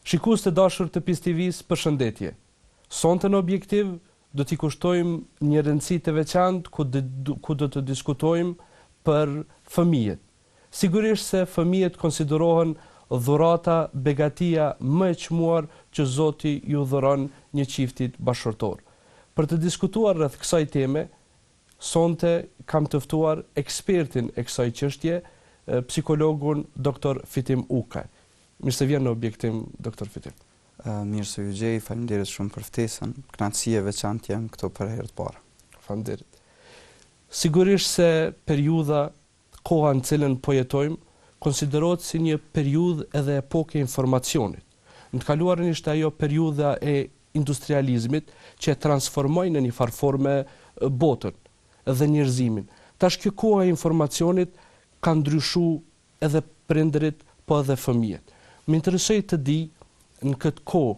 Shikues të dashur të PIS TV-s, përshëndetje. Sonte në Objektiv do t'i kushtojmë një rëndësi të veçantë ku do të diskutojmë për fëmijët. Sigurisht se fëmijët konsiderohen dhurata, begatia më e çmuar që Zoti ju dhuron një çiftit bashkëtorë. Për të diskutuar rreth kësaj teme, sonte kam të ftuar ekspertin e kësaj çështje, psikologun Dr. Fitim Ukaj. Mirë se vjen në Objektiv, Dr. Fitim. Mirë se ju gjej, faleminderit shumë për ftesën. Kënaqësi e veçantë jam këtu për herë të parë. Faleminderit. Sigurisht se periudha, koha në cilën po jetojmë, konsiderohet si një periudhë edhe epoke e informacionit. Në të kaluarën ishte ajo periudha e industrializmit që e transformoi në një farë forme botën dhe njerëzimin. Tash kjo koha e informacionit ka ndryshuar edhe prindërit, po edhe fëmijët. Më interesoj të di në këtë kohë,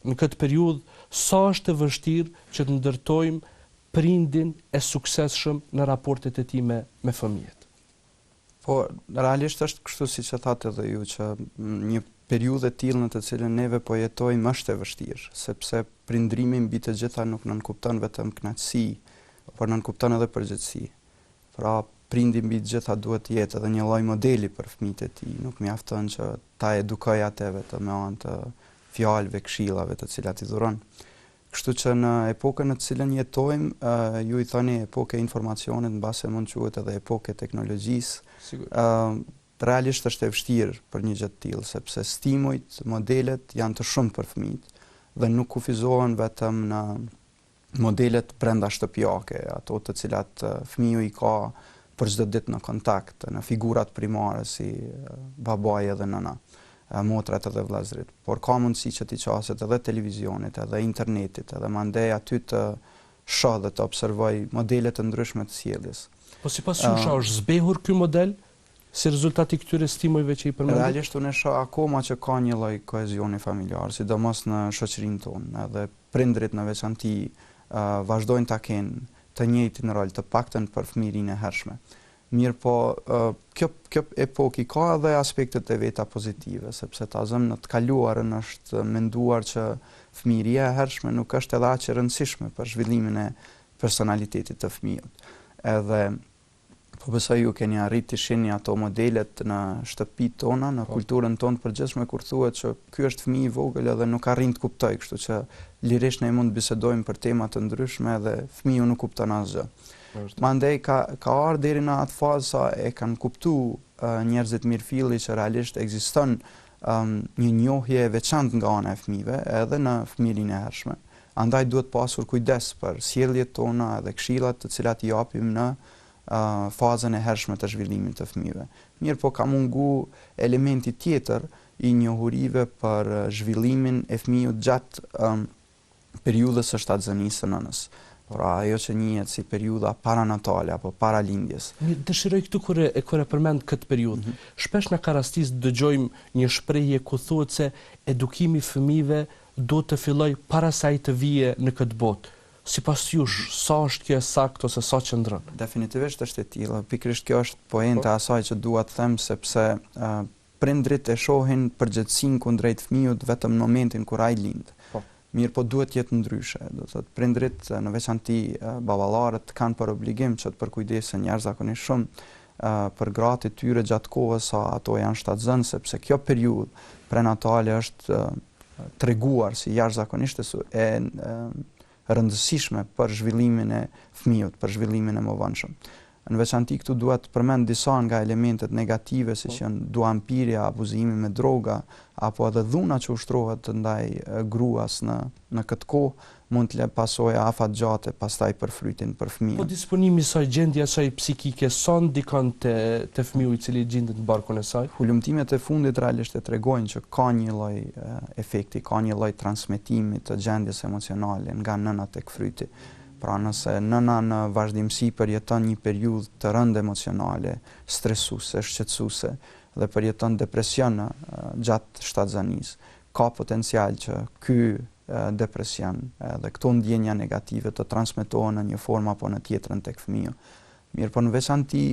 në këtë periudhë, sa është e vështirë që të ndërtojmë prindin e suksesshëm në raportet e tij me fëmijët. Po, realisht është kështu siç e thatë edhe ju, që një periudhë e tillë në të cilën neve po jetojmë është e vështirë, sepse prindrimi mbi të gjitha nuk nënkupton vetëm kënaqësi, por nënkupton edhe përgjegjësi. Pra, prindi mbi të gjitha duhet të jetë edhe një lloj modeli për fëmijët e tij, nuk mjafton që ta edukoj atë vetëm me anë të fjalëve, këshillave të cilat i dhuron. Kështu që në epokën në të cilën jetojmë, ju i thoni epokë e informacionit, mbase mund quhet edhe epokë e teknologjisë. Realisht është e vështirë për një gjë të tillë, sepse stimujt, modelet janë të shumtë për fëmijët dhe nuk kufizohen vetëm në modelet brenda shtëpiake, ato të cilat fëmiu i ka për çdo ditë në kontakt, në figurat primare si babai edhe nëna, motrat edhe vëllezërit, por ka mundësi që t'i qaset edhe televizionit, edhe internetit, edhe mandej aty të shoh dhe të observoj modele të ndryshme të sjelljes. Po sipas jush është zbehur ky model si rezultat i këtyre stimujve që i përmendët? Realisht unë shoh akoma që ka një lloj kohezioni familjar, sidomos në shoqërinë tonë, edhe prindrit në veçanti vazhdojnë ta kenë të njëjtin rol, të paktën për fëmijërinë e hershme. Mirë po, kjo epokë ka edhe aspektet e veta pozitive, sepse ta zëm në të kaluarën është menduar që fëmijëria e hershme nuk është edhe aq e rëndësishme për zhvillimin e personalitetit të fëmijët. Edhe po besoj ju keni arrit të shihni ato modelet në shtëpitë tona, në kulturën tonë përgjithshme, kur thuhet që ky është fëmijë i vogël edhe nuk arrin të kuptoj, kështu që lirisht ne mund të bisedojmë për tema të ndryshme dhe fëmiu nuk kupton asgjë. Mandej ka ardhur deri në atë fazë sa e kanë kuptuar njerëzit mirëfilli që realisht ekziston një njohje e veçantë nga ana e fëmijëve edhe në fëmijërinë e hershme. Andaj duhet pasur kujdes për sjelljet tona dhe këshillat të cilat i japim në fazën e hershme të zhvillimit të fëmijëve. Mirë po ka mungu elementi tjetër i njohurive për zhvillimin e fëmijët gjatë periudhës së shtatëzanisë së nënës. Pra ajo që njihet si periudha paranatale apo paralindjes. Dëshiroj këtu kur e përmend këtë periudhë. Shpesh na ka rastis dëgjojmë një shprehje ku thuhet se edukimi i fëmijëve duhet të fillojë para se ai të vijë në këtë botë. Sipas jush, sa është kjo saktë ose sa qëndron? Definitivisht është e tillë. Pikërisht kjo është poenta e asaj që dua të them, sepse prindrit e shohin përgjegjësinë kundrejt fëmijët vetëm në momentin kur ai lind. Mirë po duhet jetë ndryshe, do thotë prindrit në veçanti baballarët kanë për obligim që të përkujdesen jashtëzakonisht shumë për gratë e tyre gjatë kohës sa ato janë shtatzën, sepse kjo periudhë prenatale është treguar si jashtëzakonisht e rëndësishme për zhvillimin e fëmijët, për zhvillimin e mëvonshëm. Në veçanti këtu duhet të përmend disa nga elementet negative, siç janë duampirja, abuzimi me droga, apo edhe dhuna që ushtrohet ndaj gruas në këtë kohë, mund të lë pasoja afatgjate pastaj për frytin për fëmijën. Po disponimi i saj, gjendja e saj psikike, sa ndikon te fëmiu i cili gjendet në barkun e saj? Hulumtimet e fundit realisht e tregojnë që ka një lloj efekti, ka një lloj transmetimi të gjendjes emocionale nga nëna tek fryti. Pra nëse nëna në vazhdimsi përjeton një periudhë të rëndë emocionale, stresuese, shqetësuese dhe përjeton depresion gjatë shtatëzanisë, ka potencial që ky depresion dhe këto ndjenja negative të transmetohen në një formë apo në tjetrën tek fëmiu. Mirë po në veçanti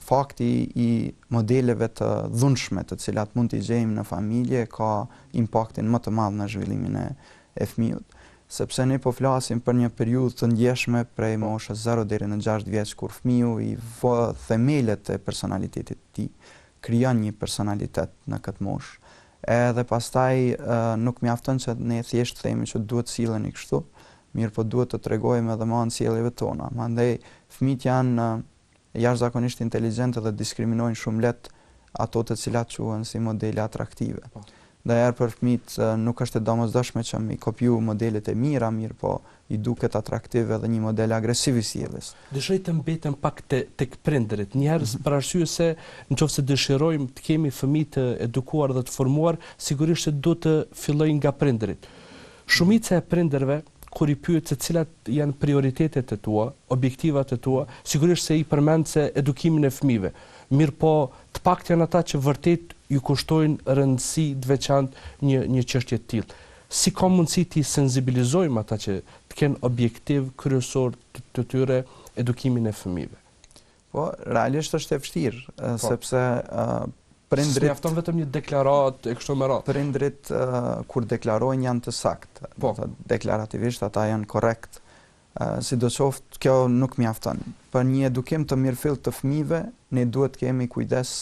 fakti i modeleve të dhunshme të cilat mund t'i gjejmë në familje ka impaktin më të madh në zhvillimin e fëmijët. Sepse ne po flasim për një periudhë të ndjeshme prej moshës 0 deri në 6 vjeç kur fëmiu i vë themelet e personalitetit të tij, krijon një personalitet në këtë moshë. Edhe pastaj nuk mjafton që ne thjesht themi që duhet silleni kështu, mirë po duhet të tregojmë edhe më anë sjelljes tona. Mandej fëmijët janë jashtëzakonisht inteligjente dhe diskriminojnë shumë lehtë ato të cilat quhen si modele atraktive. Ndajherë për fëmijët nuk është e domosdoshme që mi kopju modelet e mira, mirë po i duket atraktive edhe një model agresiv i sjelljes. Dëshiroj të mbetem pak tek prindërit. Njëherë për arsye se nëse dëshirojmë të kemi fëmijë të edukuar dhe të formuar, sigurisht se do të fillojë nga prindërit. Shumica e prindërve kur i pyet se cilat janë prioritetet e tua, objektivat e tua, sigurisht se i përmend se edukimin e fëmijëve. Mirë po, të paktën janë ata që vërtet ju kushtojnë rëndësi të veçantë një çështje të tillë. Si ka mundësi të sensibilizojmë ata që të kenë objektiv kryesor të tyre edukimin e fëmijëve? Po, realisht është e vështirë, sepse prindrit mjafton vetëm një deklaratë e kështu me radhë. Prindrit kur deklarojnë janë të saktë. Po, deklarativisht ata janë korrekt. Sidoqoftë kjo nuk mjafton. Për një edukim të mirëfillt të fëmijëve, ne duhet kemi kujdes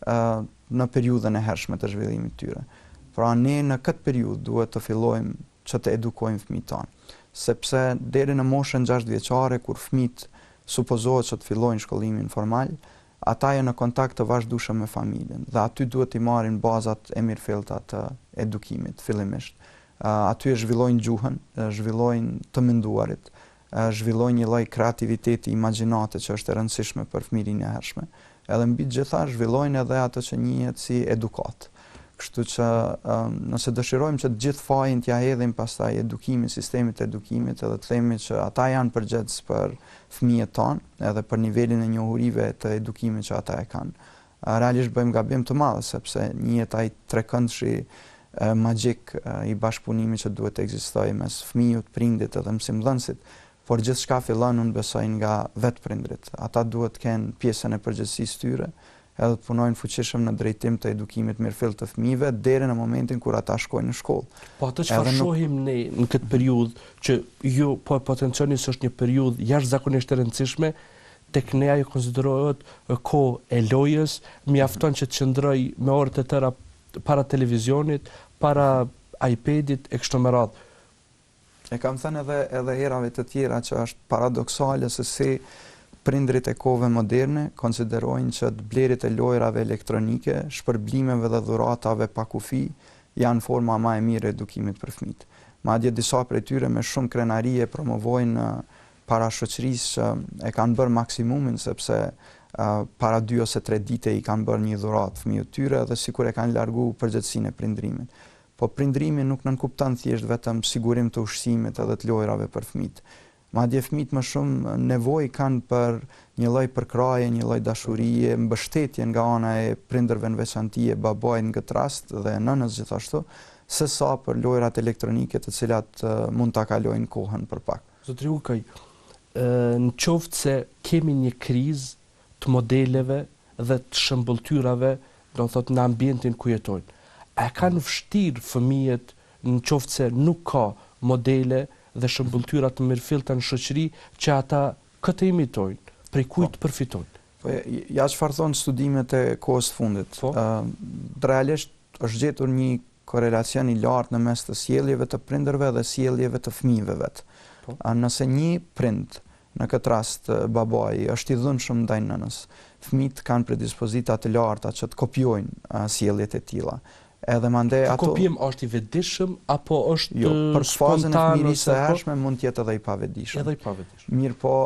në periudhën e hershme të zhvillimit të tyre. Pra ne në këtë periudhë duhet të fillojmë që të edukojmë fëmijët tanë, sepse deri në moshën 6 vjeçare kur fëmijët supozohet që të fillojnë shkollimin formal, ata janë në kontakt të vazhdueshëm me familjen dhe aty duhet t'i marrin bazat e mirëfillta të edukimit fillimisht. Aty e zhvillojnë gjuhën, zhvillojnë të menduarit, zhvillojnë një lloj kreativiteti, imagjinate që është e rëndësishme për fëmijërinë e hershme. Edhe mbi të gjitha zhvillojnë edhe ato që njihet si edukat. Kështu që nëse dëshirojmë që të gjithë fajin t'ja hedhim pastaj edukimit, sistemit të edukimit, edhe të themi që ata janë përgjegjës për fëmijët tanë, edhe për nivelin e njohurive të edukimit që ata e kanë. Realisht bëjmë gabim të madh sepse njihet ai trekëndshi magjik i bashkëpunimit që duhet të ekzistojë mes fëmijët, prindit edhe mësimdhënësit, por gjithçka fillon unë besoj nga vetë prindrit. Ata duhet të kenë pjesën e përgjegjësisë tyre, edhe të punojnë fuqishëm në drejtim të edukimit mirëfillt të fëmijëve deri në momentin kur ata shkojnë në shkollë. Po atë çfarë shohim ne në këtë periudhë që ju po potencioni se është një periudhë jashtëzakonisht e rëndësishme, tek ne ajo konsiderohet kohë e lojës, mjafton që të qëndroj me orë të tëra para televizionit, para iPadit e kështu me radhë. E kam thënë edhe herave të tjera që është paradoksale se si prindrit e kohëve moderne konsiderojnë që të blerit e lojrave elektronike, shpërblimeve dhe dhuratave pa kufi janë forma më e mirë e edukimit për fëmijët. Madje disa prej tyre me shumë krenarie promovojnë para shoqërisë që e kanë bërë maksimumin sepse para 2 ose 3 dite i kanë bërë një dhuratë fëmijët tyre dhe sikur e kanë largu përgjegjësinë e prindrimit. Po prindrimi nuk nënkupton thjesht vetëm sigurim të ushqimit edhe të lojrave për fëmijët. Madje fëmijët më shumë nevojë kanë për një lloj përkraje, një lloj dashurie, mbështetje nga ana e prindërve në veçanti, e babait në këtë rast dhe nënës gjithashtu, sesa për lojrat elektronike të cilat mund ta kalojnë kohën për pak. Zotri Ukaj, në qoftë se kemi një krizë të modeleve dhe të shëmbulltyrave, do të thotë në ambientin ku jetojnë. A kanë vështirë fëmijët në qoftë se nuk ka modele dhe shëmbulltyra të mirëfillta në shoqëri që ata këtë imitojnë, prej kujt përfitojnë? Po ja çfarë thonë studimet e kohës së fundit. Realisht është gjetur një korelacion i lartë në mes të sjelljeve të prindërve dhe sjelljeve të fëmijëve vet. Nëse një prind, në këtë rast babai, është i dhunshëm ndaj nënës, fëmijët kanë predispozita të larta që të kopjojnë sjelljet e tilla. Edhe mandej ato kopjim është i vetëdijshëm apo është jo, për fazën e fëmijërisë së po? hershme mund të jetë edhe i pavetëdijshëm. Edhe i pavetëdijshëm. Mirë po,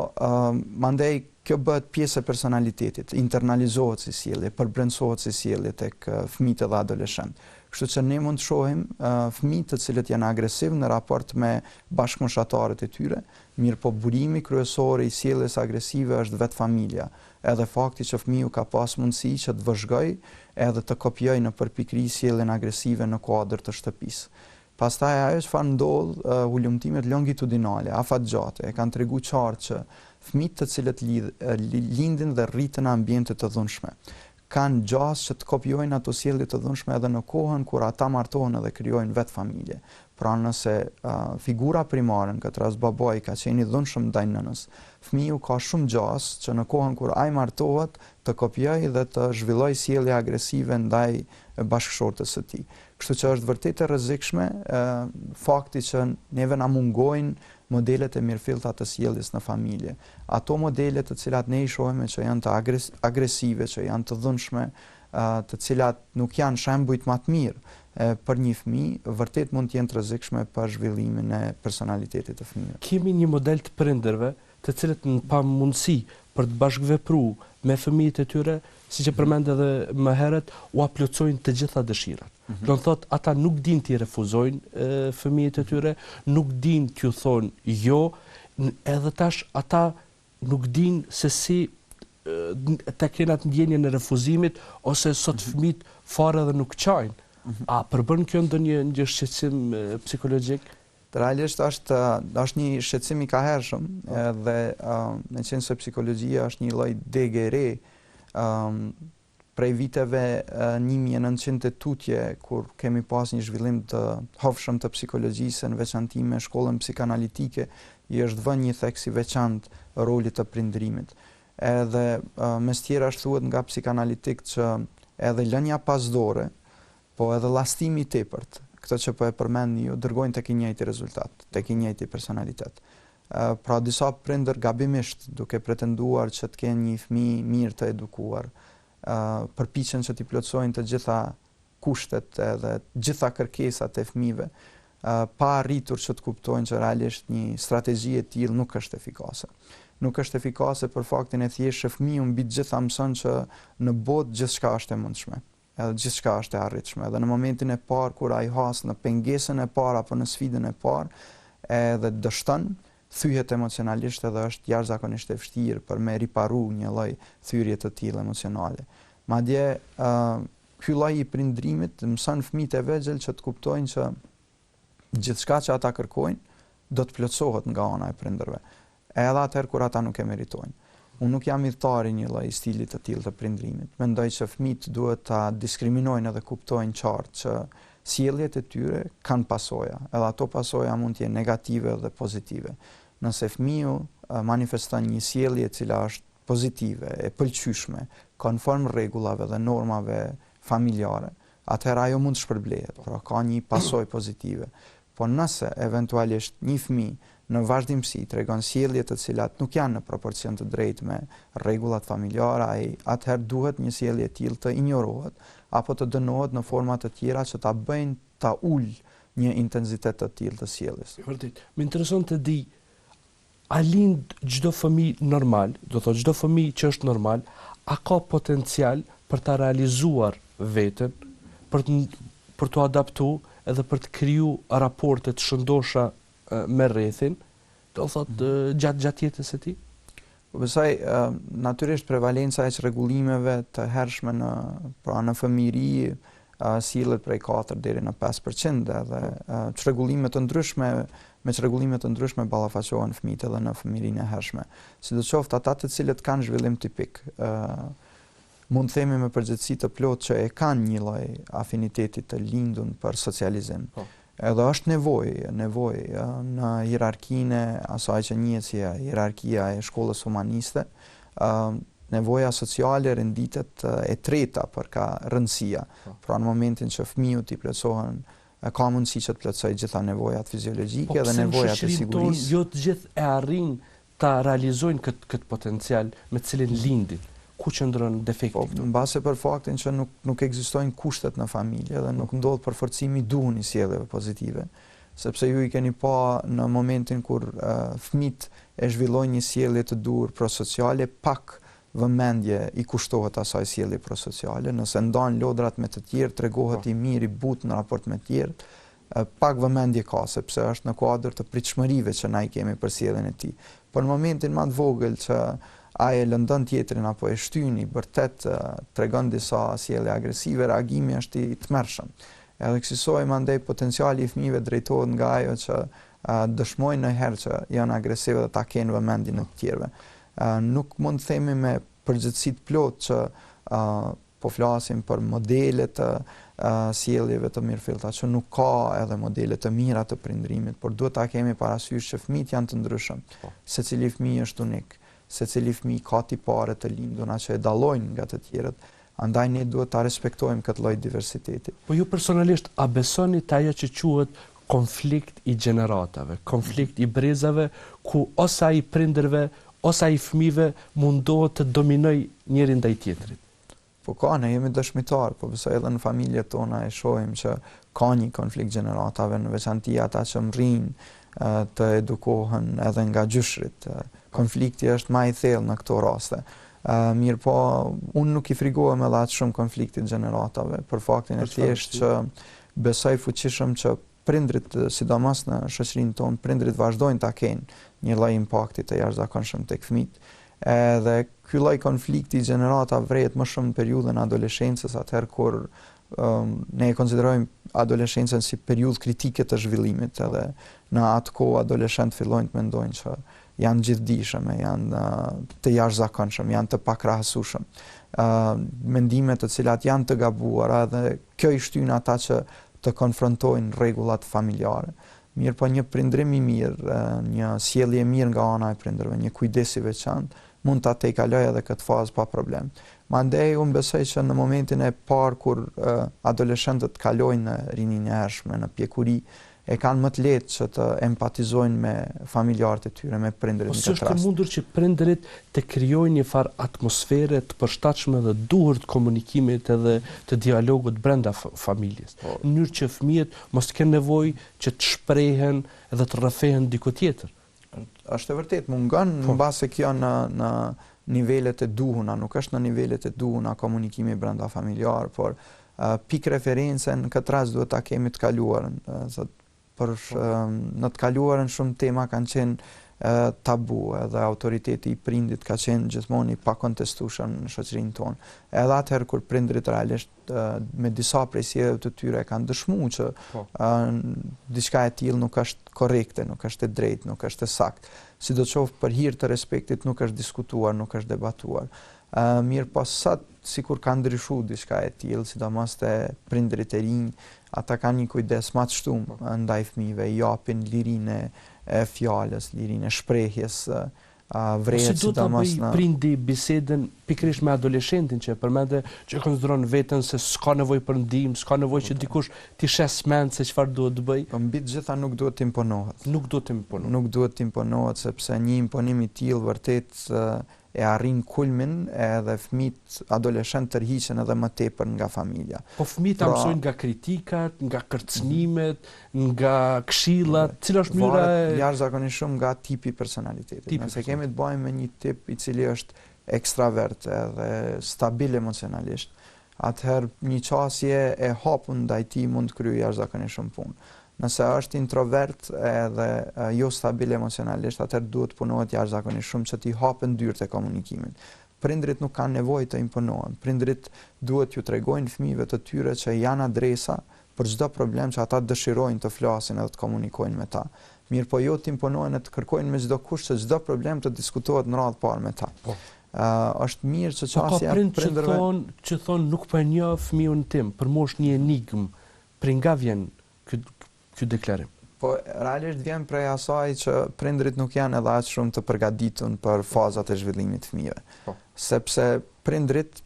mandej kjo bëhet pjesë e personalitetit, internalizohet si sjellje, përbrencohet si sjellje tek fëmijët dhe adoleshentë. Kështu që ne mund të shohim fëmijë të cilët janë agresiv në raport me bashkëmoshatarët e tyre, mirë po burimi kryesor i sjelljes agresive është vetë familja. Edhe fakti që fëmiu ka pas mundësi që të vëzhgojë edhe të kopjojë në përpikëri sjelljen agresive në kuadër të shtëpisë. Pastaj ajo çfarë ndodh, ulëmtimet longitudinale, afatgjate, e kanë treguar qartë që fëmijët të cilët lindin dhe rriten në ambiente të dhunshme kanë gjasë që të kopjojnë ato sjellje të dhunshme edhe në kohën kur ata martohen edhe krijojnë vetë familje. Pra nëse figura primare, në këtë rast babai, ka qenë i dhunshëm ndaj nënës, fëmiu ka shumë gjasë që në kohën kur ai martohet të kopjojë dhe të zhvillojë sjellje agresive ndaj bashkëshortes së tij. Kështu që është vërtet e rrezikshme fakti që neve na mungojnë modelet e mirëfillta të sjelljes në familje. Ato modele të cilat ne i shohim që janë të agresive, që janë të dhunshme, të cilat nuk janë shembuj më të mirë për një fëmijë, vërtet mund të jenë të rrezikshme për zhvillimin e personalitetit të fëmijës. Kemi një model të prindërve të cilët në pamundësi për të bashkëvepruar me fëmijët e tyre, siç e përmend edhe më herët, u plotësojnë të gjitha dëshirat. Do të thotë ata nuk dinë t'i refuzojnë fëmijët e tyre, nuk dinë t'ju thonë jo, edhe tash ata nuk dinë se si ta kenë atë ndjenjen e refuzimit ose sot fëmijët fare edhe nuk çajnë. A përbën kjo ndonjë shqetësim psikologjik? Realisht është një shqetësim i kahershëm dhe me qenë se psikologjia është një lloj dege e re, prej viteve 1900 të tutje, kur kemi pas një zhvillim të hofshëm të psikologjisë, në veçanti me shkollën psikanalitike, i është vënë një theksi veçantë rolit të prindërimit. Edhe mes tjera është thuhet nga psikanalitik që edhe lënia pasdore, po edhe llastimi i tepërt, këtë që po e përmendni ju, dërgojnë tek i njëjti rezultat, tek i njëjti personalitet. Pra disa prindër gabimisht, duke pretenduar që të kenë një fëmijë mirë të edukuar, përpiqen që t'i plotësojnë të gjitha kushtet edhe gjitha kërkesat e fëmijëve, pa arritur që të kuptojnë që realisht një strategji e tillë nuk është efikase. Nuk është efikase për faktin e thjeshtë që fëmiu mbi të gjitha mëson që në botë gjithçka është e mundshme, edhe gjithçka është e arritshme. Edhe në momentin e parë kur ai has në pengesën e parë apo në sfidën e parë, edhe dështon, thyhet emocionalisht edhe është jashtëzakonisht e vështirë për me riparu një lloj thyrje të tillë emocionale. Madje ky lloj i prindërimit mëson fëmijët e vegjël që të kuptojnë që gjithçka që ata kërkojnë do të plotësohet nga ana e prindërve, edhe atëherë kur ata nuk e meritojnë. Unë nuk jam idhtari një lloj stili të tillë të prindërimit. Mendoj që fëmijët duhet ta diskriminojnë edhe kuptojnë qartë që sjelljet e tyre kanë pasoja, edhe ato pasoja mund të jenë negative dhe pozitive. Nëse fëmiu manifeston një sjellje e cila është pozitive, e pëlqyeshme, konform rregullave dhe normave familjare, atëherë ajo mund të shpërblehet, pra ka një pasojë pozitive. Po nëse eventualisht një fëmijë në vazhdimsi tregon sjellje të cilat nuk janë në proporcion të drejtë me rregullat familjare, ai atëherë duhet një sjellje e tillë të injorohet apo të dënohet në forma të tjera që ta bëjnë ta ulë një intensitet të tillë të sjelljes. Vërtet. Më intereson të di, a lind çdo fëmijë normal, do thotë çdo fëmijë që është normal, a ka potencial për ta realizuar veten, për të adaptuar edhe për të kriju raporte të shëndosha me rrethin, do thotë gjatë jetës së tij? Besoj natyrisht prevalenca e çrregullimeve të hershme në fëmijëri sillet prej 4 deri në 5% edhe çrregullime të ndryshme me çrregullime të ndryshme ballafaqohen fëmijët edhe në fëmijërinë e hershme. Sidoqoftë ata të cilët kanë zhvillim tipik, mund të themi me përgjegjësi të plotë që e kanë një lloj afiniteti të lindur për socializim. Edhe është nevojë në hierarkinë e asaj që njihet si hierarkia e shkollës humaniste, nevoja sociale renditet e treta për ka rëndësia. Pra në momentin që fëmiu t'i plotësohen, ka mundësi që të plotësojë gjitha nevojat fiziologjike dhe nevojat e sigurisë. Jo të gjithë e arrin ta realizojnë këtë potencial me të cilin lindin. Ku qëndron defekti? Në base për faktin që nuk ekzistojnë kushtet në familje dhe nuk ndodh përforcimi i duhur i sjelljeve pozitive, sepse ju i keni pa në momentin kur fëmijët e zhvillojnë një sjellje të duhur prosociale, pak vëmendje i kushtohet asaj sjellje prosociale, nëse ndan lodrat me të tjerë, tregohet i mirë, i butë në raport me të tjerë, pak vëmendje ka, sepse është në kuadër të pritshmërive që na i kemi për sjelljen e tij. Por në momentin më të vogël që ai e lëndon tjetrin apo e shtyn i vërtet tregon disa sjellje agresive, reagimi është i tmerrshëm. Edhe kësaj mandej potenciali i fëmijëve drejtohet nga ajo që dëshmojnë në herë që janë agresive dhe ta kenë vëmendjen e të tjerëve. Nuk mund të themi me përgjithësi të plot që po flasim për modele të sjelljeve të mirëfillta, që nuk ka edhe modele të mira të prindërimit, por duhet ta kemi parasysh që fëmijët janë të ndryshëm. Secili fëmijë është unik, secili fëmijë ka tipare të lindura që e dallojnë nga të tjerët. Andaj ne duhet ta respektojmë këtë lloj diversiteti. Po ju personalisht a besoni te ajo që quhet konflikt i gjeneratave, konflikt i brezave, ku ose ai prindërve ose ai fëmijëve mundohet të dominoj njëri ndaj tjetrit? Po ka, ne jemi dëshmitar, po besoj edhe në familjet tona e shohim që ka një konflikt gjeneratave, në veçanti ata që rrinë të edukohen edhe nga gjyshrit. Konflikti është më i thellë në këto raste. Mirë po, unë nuk i frigohem edhe atë shumë konfliktit gjeneratave, për faktin e thjesht që besoj fuqishëm që prindrit, sidomos në shoqërinë tonë, prindrit vazhdojnë ta kenë një lloj impakti të jashtëzakonshëm tek fëmijët. Edhe ky lloj konflikti gjenerata vret më shumë në periudhën e adoleshencës, atëherë kur ne e konsiderojmë adoleshencën si periudhë kritike të zhvillimit, edhe në atë kohë adoleshentët fillojnë të mendojnë që janë gjithdijshëm, janë të jashtëzakonshëm, janë të pakrahasueshëm. Mendime të cilat janë të gabuara dhe kjo i shtyn ata që të konfrontojnë rregullat familjare. Mirë po një prindrim i mirë, një sjellje e mirë nga ana e prindërve, një kujdes i veçantë mund ta tejkaloj edhe këtë fazë pa problem. Mandej unë besoj që në momentin e parë kur adoleshentët kalojnë në rininë e hershme, në pjekuri, e kanë më të lehtë që të empatizojnë me familjarët e tyre, me prindërit në këtë rast. Është mundur që prindërit të krijojnë një farë atmosfere të përshtatshme dhe duhur të komunikimit edhe të dialogut brenda familjes, në mënyrë që fëmijët mos të kenë nevojë që të shprehen dhe të rrëfehen diku tjetër. Është e vërtet, mungon mbase kjo në nivelet e duhuna, nuk është në nivelet e duhuna komunikimi brenda familjar, por pikë referencë në këtë rast duhet ta kemi të kaluarën. Në të kaluarën shumë tema kanë qenë tabu, edhe autoriteti i prindit ka qenë gjithmonë i pakontestueshëm në shoqërinë tonë. Edhe atëherë kur prindrit realisht me disa prej sjelljeve të tyre kanë dëshmuar që diçka e tillë nuk është korrekte, nuk është e drejtë, nuk është e saktë. Sidoqoftë për hir të respektit nuk është diskutuar, nuk është debatuar. Mirë po sot sikur ka ndryshuar diçka e tillë, sidomos te prindërit e rinj, ata kanë një kujdes më të shtuar ndaj fëmijëve, i japin lirinë e fjalës, lirinë e shprehjes, vrehet sidomos në prindi bisedën pikërisht me adoleshentin që përmendë që konsideron veten se s'ka nevojë për ndihmë, s'ka nevojë që dikush t'i shes mend se çfarë duhet të bëj. Po mbi të gjitha nuk duhet të imponohet. Nuk duhet të imponohet. Nuk duhet të imponohet sepse një imponim i tillë vërtet e arrin kulmin edhe fëmijët adoleshent tërhiqen edhe më tepër nga familja. Po fëmijët mësojnë nga kritikat, nga kërcënimet, nga këshillat, cila është mënyra jashtëzakonisht shumë nga tipi i personalitetit. Nëse kemi të bëjmë me një tip i cili është ekstravert edhe stabil emocionalisht, atëherë një qasje e hapur ndaj tij mund të kryejë jashtëzakonisht shumë punë. Nëse është introvert edhe jo stabil emocionalisht, atëherë duhet punohet jashtëzakonisht shumë që t'i hapen dyert e komunikimit. Prindrit nuk kanë nevojë të imponohen. Prindrit duhet t'ju tregojnë fëmijëve të tyre që janë adresa për çdo problem që ata dëshirojnë të flasin edhe të komunikojnë me ta. Mirë po jo të imponohen e të kërkojnë me çdo kusht që çdo problem të diskutohet në radhë parë me ta. Është mirë që çështja e prindërve që thonë nuk po e njoh fëmijën tim, për mua është një enigmë. Për nga vjen ky deklarim? Po realisht vjen prej asaj që prindrit nuk janë edhe aq shumë të përgatitur për fazat e zhvillimit të fëmijëve. Sepse prindrit,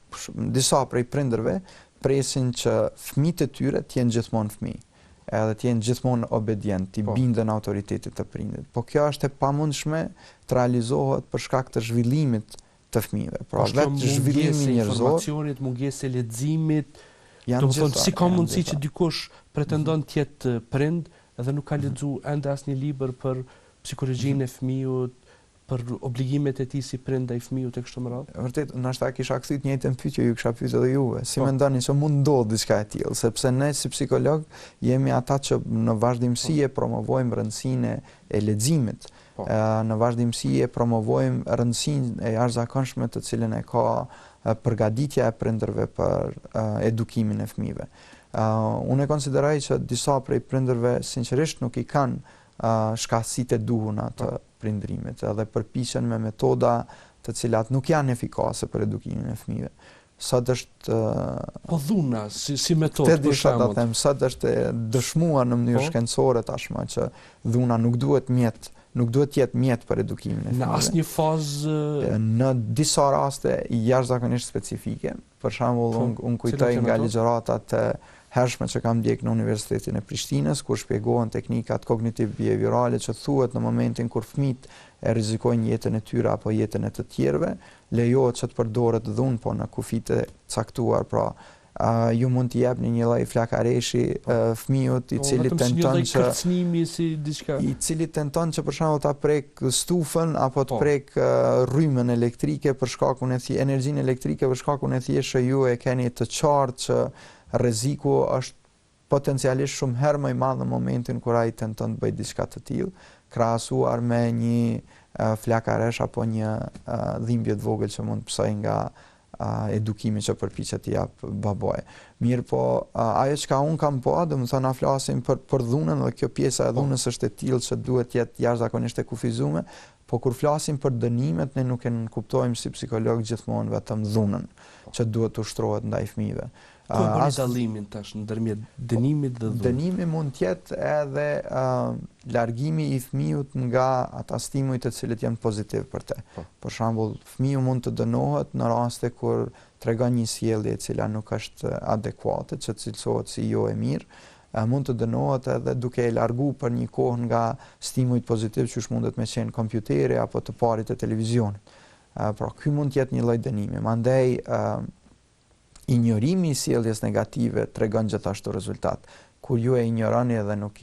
disa prej prindërve presin që fëmijët e tyre të jenë gjithmonë fëmijë, edhe të jenë gjithmonë obedient, të bindën autoritetit të prindit. Po kjo është e pamundshme të realizohet për shkak të zhvillimit të fëmijëve. Pra vetë zhvillimi njerëzor, informacionit, mungesë e leximit, do të thonë si ka mundësi që dikush pretendon të jetë prind edhe nuk ka lexuar ende asnjë libër për psikologjinë e fëmijës, për obligimet e tij si prind ndaj fëmijës e kështu me radhë. Vërtet, ndoshta kisha kthyr të njëjtën pyetje ju kisha pyetur edhe juve. Si mendoni se mund ndodh diçka e tillë, sepse ne si psikolog jemi ata që në vazhdimsi e promovojmë rëndësinë e leximit. Në vazhdimsi e promovojmë rëndësinë e jashtëzakonshme të cilën e ka përgatitja e prindërve për edukimin e fëmijëve. Unë e konsideroj që disa prej prindërve sinqerisht nuk i kanë shkaqësitë e duhura të prindërimit edhe përpiqen me metoda të cilat nuk janë efikase për edukimin e fëmijëve. Sot është po dhuna si metodë për shembull. Sot është dëshmuar në mënyrë shkencore tashmë që dhuna nuk duhet të jetë mjet për edukimin e fëmijëve. Në asnjë fazë në disa raste jashtëzakonisht specifike. Për shembull, unë kujtoj nga ligjëratat e hershme që kam ndjek në Universitetin e Prishtinës, kur shpjegohen teknikat kognitiv-behaviorale që thuhet në momentin kur fëmijët e rrezikojnë jetën e tyre apo jetën e të tjerëve, lejohet që të përdoret dhunë, po në kufit e caktuar, pra ju mund t'i jepni një lloj flakareshi fëmijët i cili tenton që për shembull ta prek stufën apo të prek rrymën elektrike për shkakun e energjinë elektrike për shkakun e thjeshtë ju e keni të qartë që rreziku është potencialisht shumë herë më i madh në momentin kur ai tenton të bëjë diçka të tillë, krahasuar me një flakaresh apo një dhimbje të vogël që mund të psoj nga edukimi që përpiqet t'i jap babai. Mirë po, ajo çka un kam domethënë na flasim për dhunën dhe kjo pjesa e dhunës është e tillë që duhet të jetë jashtëzakonisht e kufizuar, po kur flasim për dënimet ne nuk e kuptojmë si psikolog gjithmonë vetëm dhunën që duhet të ushtrohet ndaj fëmijëve. Ku bëni dallimin tash ndërmjet dënimit dhe dhunës? Dënimi mund të jetë edhe largimi i fëmijët nga ata stimuj të cilët janë pozitiv për te. Për shembull, fëmiu mund të dënohet në raste kur tregon një sjellje e cila nuk është adekuate, që cilësohet si jo e mirë, mund të dënohet edhe duke e largu për një kohë nga stimujt pozitiv që mundet me qenë kompjuteri apo të parit e televizionit. Pra, ky mund të jetë një lloj dënimi. Mandej injorimi i sjelljes negative tregon gjithashtu rezultat. Kur ju e injoroni edhe nuk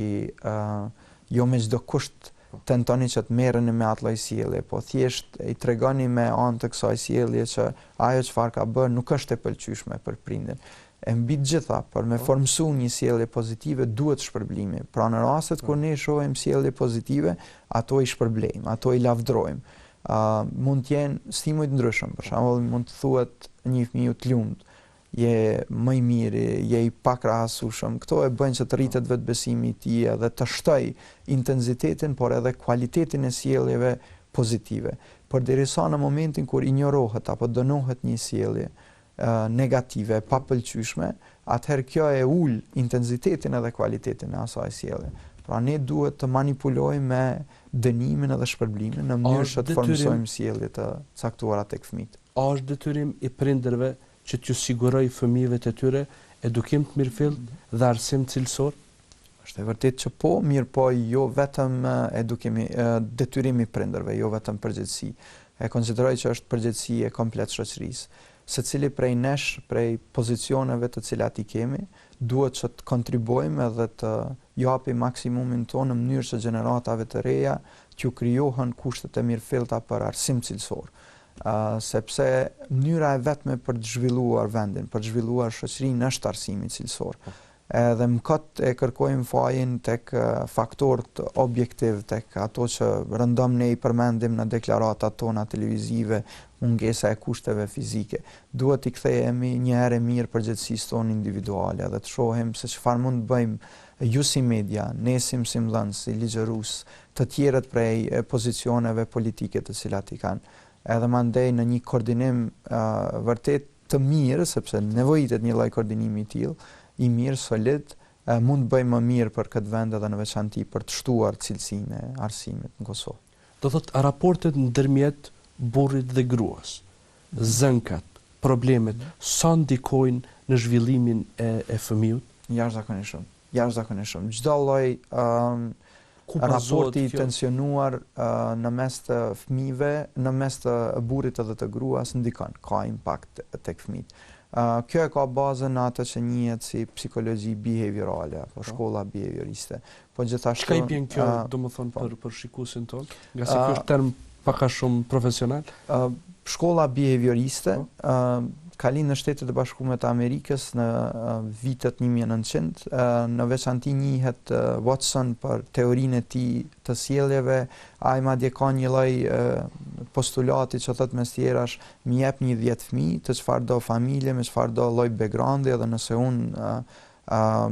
jo me çdo kusht tentoni që të merreni me atë lloj sjellje, po thjesht i tregoni me anë të kësaj sjellje që ajo çfarë ka bërë nuk është e pëlqyeshme për prindin. E mbi të gjitha, për me formsu një sjellje pozitive duhet shpërblimi. Pra në rastet kur ne shohim sjellje pozitive, ato i shpërblejmë, ato i lavdrojmë. Mund të jenë stimuj të ndryshëm, për shembull mund të thuhet një fëmijë të lumt, je më i miri, je i pakrahasueshëm. Këto e bëjnë që të rritet vetbesimi i tij edhe të shtoj intensitetin, por edhe kualitetin e sjelljeve pozitive. Përderisa në momentin kur injorohet apo dënohet një sjellje negative, pa pëlqyeshme, atëherë kjo e ul intensitetin edhe kualitetin e asaj sjellje. Pra ne duhet të manipulojmë me dënimin edhe shpërblimin në mënyrë që të formsojmë sjellje të caktuara tek fëmijët. A është detyrim i prindërve që t'ju siguroj fëmijëve të tyre edukim të mirëfillt dhe arsim cilësor? Është e vërtetë që po, mirë po jo vetëm detyrimi i prindërve, jo vetëm përgjegjësi. E konsideroj që është përgjegjësi e komplet shoqërisë. Secili prej nesh, prej pozicioneve të cilat i kemi, duhet që të kontribuojmë edhe të japim maksimumin tonë në mënyrë që gjeneratave të reja t'ju krijohen kushtet e mirëfillta për arsim cilësor. Sepse mënyra e vetme për të zhvilluar vendin, për të zhvilluar shoqërinë është arsimi cilësor. Edhe më këtë e kërkojmë fajin tek faktorët objektiv, tek ato që rëndom ne i përmendim në deklaratat tona televizive, mungesa e kushteve fizike. Duhet i kthehemi një herë mirë përgjegjësisë tonë individuale dhe të shohim se çfarë mund të bëjmë ju si media, ne si mësimdhënës, si ligjërues, të tjerët prej pozicioneve politike të cilat i kanë. Edhe mandej në një koordinim vërtet të mirë, sepse nevojitet një lloj koordinimi i tillë, i mirë, solid, mund të bëjmë më mirë për këtë vend edhe në veçanti për të shtuar cilësinë e arsimit në Kosovë. Do thotë raportet ndërmjet burrit dhe gruas, zënkat, problemet, sa ndikojnë në zhvillimin e fëmijët? Jashtëzakonisht shumë. Jashtëzakonisht shumë. Çdo lloj raporti i tensionuar në mes të fëmijëve, në mes të burrit edhe të gruas ndikon, ka impakt tek fëmijët. Kjo e ka bazën atë që njihet si psikologji behaviorale apo shkolla behavioriste. Po gjithashtu çka i bën kjo, domethënë për shikuesin ton, nga se ky është term pak a shumë profesional. Shkolla behavioriste ka lind në Shtetet e Bashkuara të Amerikës në vitet 1900, në veçanti njihet Watson për teorinë e tij të sjelljeve. Ai madje ka një lloj postulati që thotë mes tjerash, më jep një 10 fëmijë të çfarëdo familje, me çfarëdo lloj backgroundi, edhe nëse unë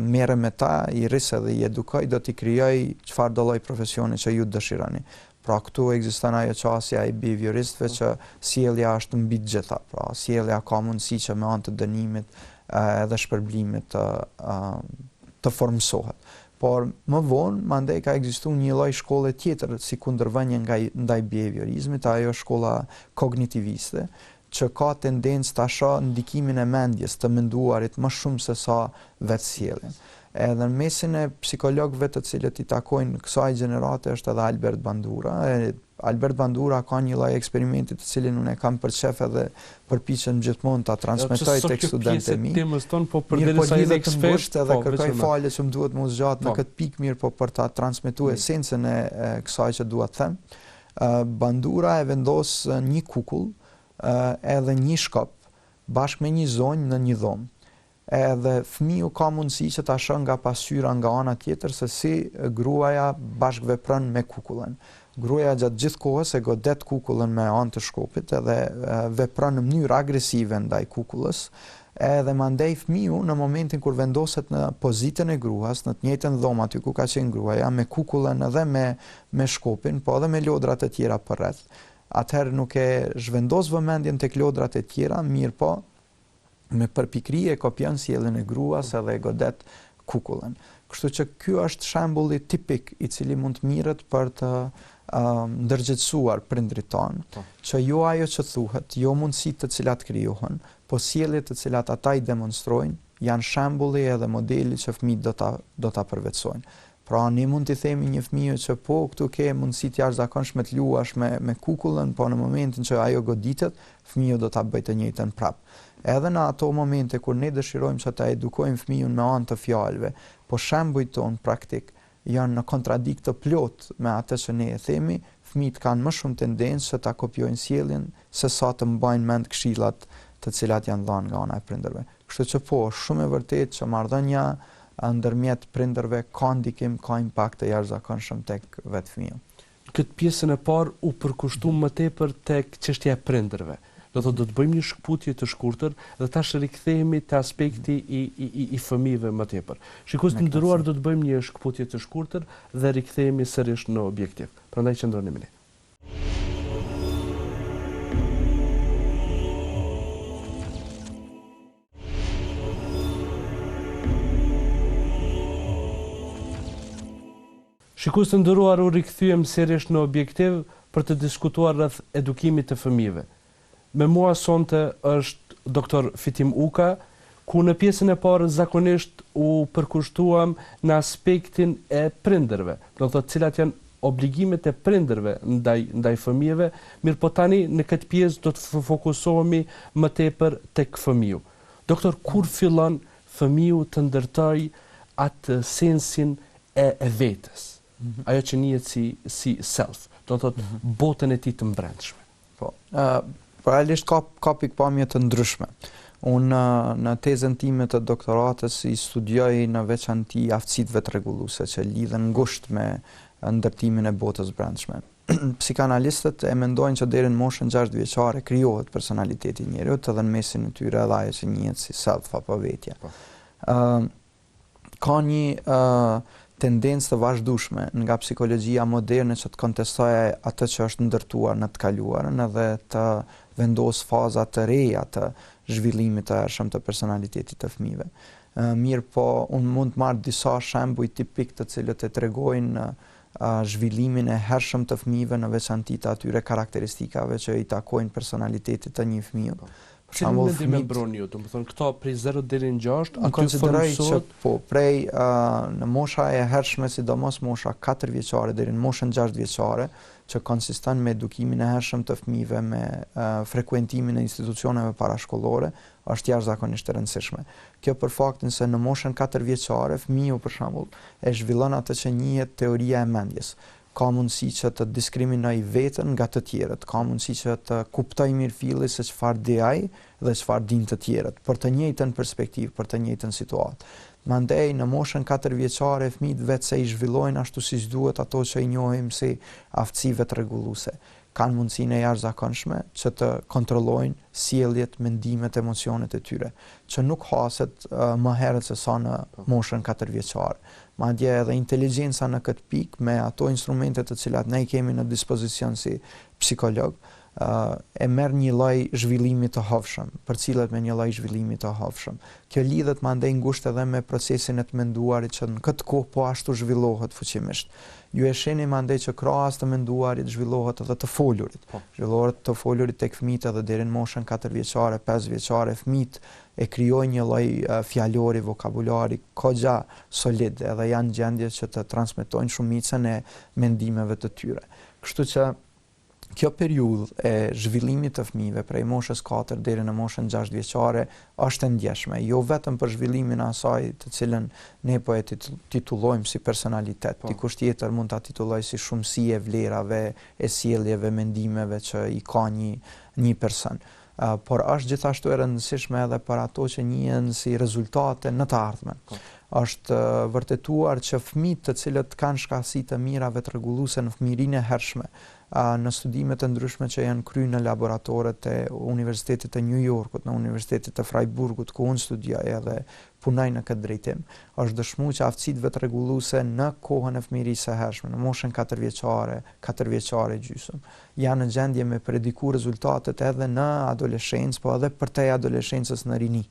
merrem me ta, i rris edhe i edukoj, do t'i krijoj çfarëdo lloj profesioni që ju dëshironi. Pra këtu ekziston ajo çësia e behavioristëve që sjellja është mbi të gjitha. Pra sjellja ka mundësi që me anë të dënimit edhe shpërblimit të formsohet. Por më vonë mandej ka ekzistuar një lloj shkolle tjetër si kundërvënie ndaj behaviorizmit, ajo shkolla kognitiviste, që ka tendencë ta shohë ndikimin e mendjes të menduarit më shumë se sa vetësjelljen. Edhe në mesin e psikologëve të cilët i takojnë kësaj gjenerate është edhe Albert Bandura. Albert Bandura ka një lloj eksperimenti të cilin unë e kam për shef edhe përpiqem gjithmonë ta transmetoj tek studentët e mi. Po përderisa i ekspertë edhe kërkoj falje që më duhet më zgjat në këtë pikë, mirë, po për ta transmetuar esencën e kësaj që dua të them. Bandura e vendos një kukull edhe një shkop bashkë me një zonjë në një dhomë. Edhe fëmiu ka mundësi që ta shohë nga pasqyra nga ana tjetër se si gruaja bashkëvepron me kukullën. Gruaja gjatë gjithë kohës e godet kukullën me anë të shkopit edhe vepron në mënyrë agresive ndaj kukullës. Edhe mandej fëmiu në momentin kur vendoset në pozitën e gruas, në të njëjtën dhomë aty ku ka qenë gruaja, me kukullën edhe me shkopin, po edhe me lodrat e tjera përreth. Atëherë nuk e zhvendos vëmendjen tek lodrat e tjera, mirë po me përpikri e kopjon sjelljen e gruas edhe e godet kukullën. Kështu që ky është shembulli tipik i cili mund të mirret për të ndërgjegjësuar prindrit tanë, që jo ajo që thuhet, jo mundësitë të cilat krijohen, po sjelljet të cilat ata i demonstrojnë janë shembulli edhe modeli që fëmijët do ta përvetësojnë. Pra ne mund t'i themi një fëmijë që po këtu ke mundësi të jashtëzakonshme të luash me kukullën, po në momentin që ajo goditet, fëmiu do ta bëjë të njëjtën prapë. Edhe në ato momente kur ne dëshirojmë që ta edukojmë fëmijën me anë të fjalëve, po shembujt tonë praktik janë në kontradikt të plot me atë që ne e themi, fëmijët kanë më shumë tendencë që ta kopjojnë sjelljen se sa të mbajnë mend këshillat të cilat janë dhënë nga ana e prindërve. Kështu që po, shumë e vërtetë që marrëdhënia ndërmjet prindërve ka ndikim, ka impakt të jashtëzakonshëm tek vetë fëmiu. Këtë pjesën e parë u përkushtuam më tepër tek çështja e prindërve. Do të bëjmë një shkputje të shkurtër dhe tash rikthehemi te aspekti i fëmijëve më tepër. Shikues të nderuar, do të bëjmë një shkputje të shkurtër dhe rikthehemi sërish në objektiv. Prandaj qëndroni me ne. Shikues të nderuar, u rikthyem sërish në objektiv për të diskutuar rreth edukimit të fëmijëve. Me mua sonte është doktor Fitim Uka, ku në pjesën e parë zakonisht u përkushtuam në aspektin e prindërve, do të thotë cilat janë obligimet e prindërve ndaj fëmijëve, mirë po tani në këtë pjesë do të fokusohemi më tepër tek fëmiu. Doktor, kur fillon fëmiu të ndërtoj atë sensin e vetes? Ajo që njihet si self, do të thotë botën e tij të mbrëmshme. Po. Realisht ka pikpamje të ndryshme. Unë në tezën time të doktoratës i studioj në veçanti aftësitë vetërregulluese që lidhen ngushtë me ndërtimin e botës brendshme. Psikanalistët e mendojnë që deri në moshën 6 vjeçare krijohet personaliteti i njeriut, edhe në mesin e tyre edhe ajo që njihet si self apo vetja. Ka një tendencë të vazhdueshme nga psikologjia moderne që të kontestojë atë që është ndërtuar në të kaluarën edhe të vendos faza të reja të zhvillimit të hershëm të personalitetit të fëmijëve. Mirë po, unë mund të marr disa shembuj tipik të cilët e tregojnë zhvillimin e hershëm të fëmijëve në veçanti të atyre karakteristikave që i takojnë personalitetit të një fëmiu. Për shembull, mendim e mbroni ju, do të thonë këto prej 0 deri në 6, aty konsideroj që po prej në mosha e hershme, sidomos mosha 4 vjeçare deri në moshën 6 vjeçare, që konsiston me edukimin e hershëm të fëmijëve, me frekuentimin e institucioneve parashkollore, është jashtëzakonisht e rëndësishme. Kjo për faktin se në moshën 4 vjeçare fëmiu për shembull e zhvillon atë që njihet teoria e mendjes. ka mundësi që të diskriminoj veten nga të tjerët, ka mundësi që të kuptoj mirëfilli se çfarë di ai dhe çfarë din të tjerët, për të njëjtën perspektivë, për të njëjtën situatë. Mandej në moshën 4 vjeçare fëmijët vetë se i zhvillojnë ashtu siç duhet ato që i njohim si aftësive rregulluese. Kanë mundësinë e jashtëzakonshme që të kontrollojnë sjelljet, mendimet, emocionet e tyre, që nuk haset më herët se sa në moshën 4 vjeçare. Madje edhe inteligjenca në këtë pikë me ato instrumente të cilat ne i kemi në dispozicion si psikolog, e merr një lloj zhvillimi të hovshëm, përcillet me një lloj zhvillimi të hovshëm. Kjo lidhet mandej ngushtë edhe me procesin e të menduarit që në këtë kohë po ashtu zhvillohet fuqimisht. Ju e shihni mandej që krahas të menduarit zhvillohet edhe të folurit. Zhvillohet të folurit tek fëmijët edhe deri në moshën 4 vjeçare, 5 vjeçare fëmijët e krijojnë një lloj fjalori, vokabulari kogja solid, edhe janë gjendje që të transmetojnë shumicën e mendimeve të tyre. Kështu që kjo periudhë e zhvillimit të fëmijëve prej moshës 4 deri në moshën 6 vjeçare është e ndjeshme, jo vetëm për zhvillimin e asaj të cilën ne po e titullojmë si personalitet. Dikush tjetër mund ta titullojë si shumësi e vlerave, e sjelljeve, mendimeve që i ka një person. Por është gjithashtu e rëndësishme edhe për ato që njihen si rezultate në të ardhmen. Është vërtetuar që fëmijët të cilët kanë shkallësi të mira vetrregulluese në fëmijërinë e hershme, në studimet e ndryshme që janë kryer në laboratoret e Universitetit të New Yorkut, në Universitetin të Freiburgut, ku unë studioj edhe punoj në këtë drejtim, është dëshmuar që aftësitë vetrregulluese në kohën e fëmijërisë së hershme, në moshën 4 vjeçare, 4 vjeçare gjysmë, janë në gjendje me prediku rezultatet edhe në adoleshencë, po edhe përtej adoleshencës në rini.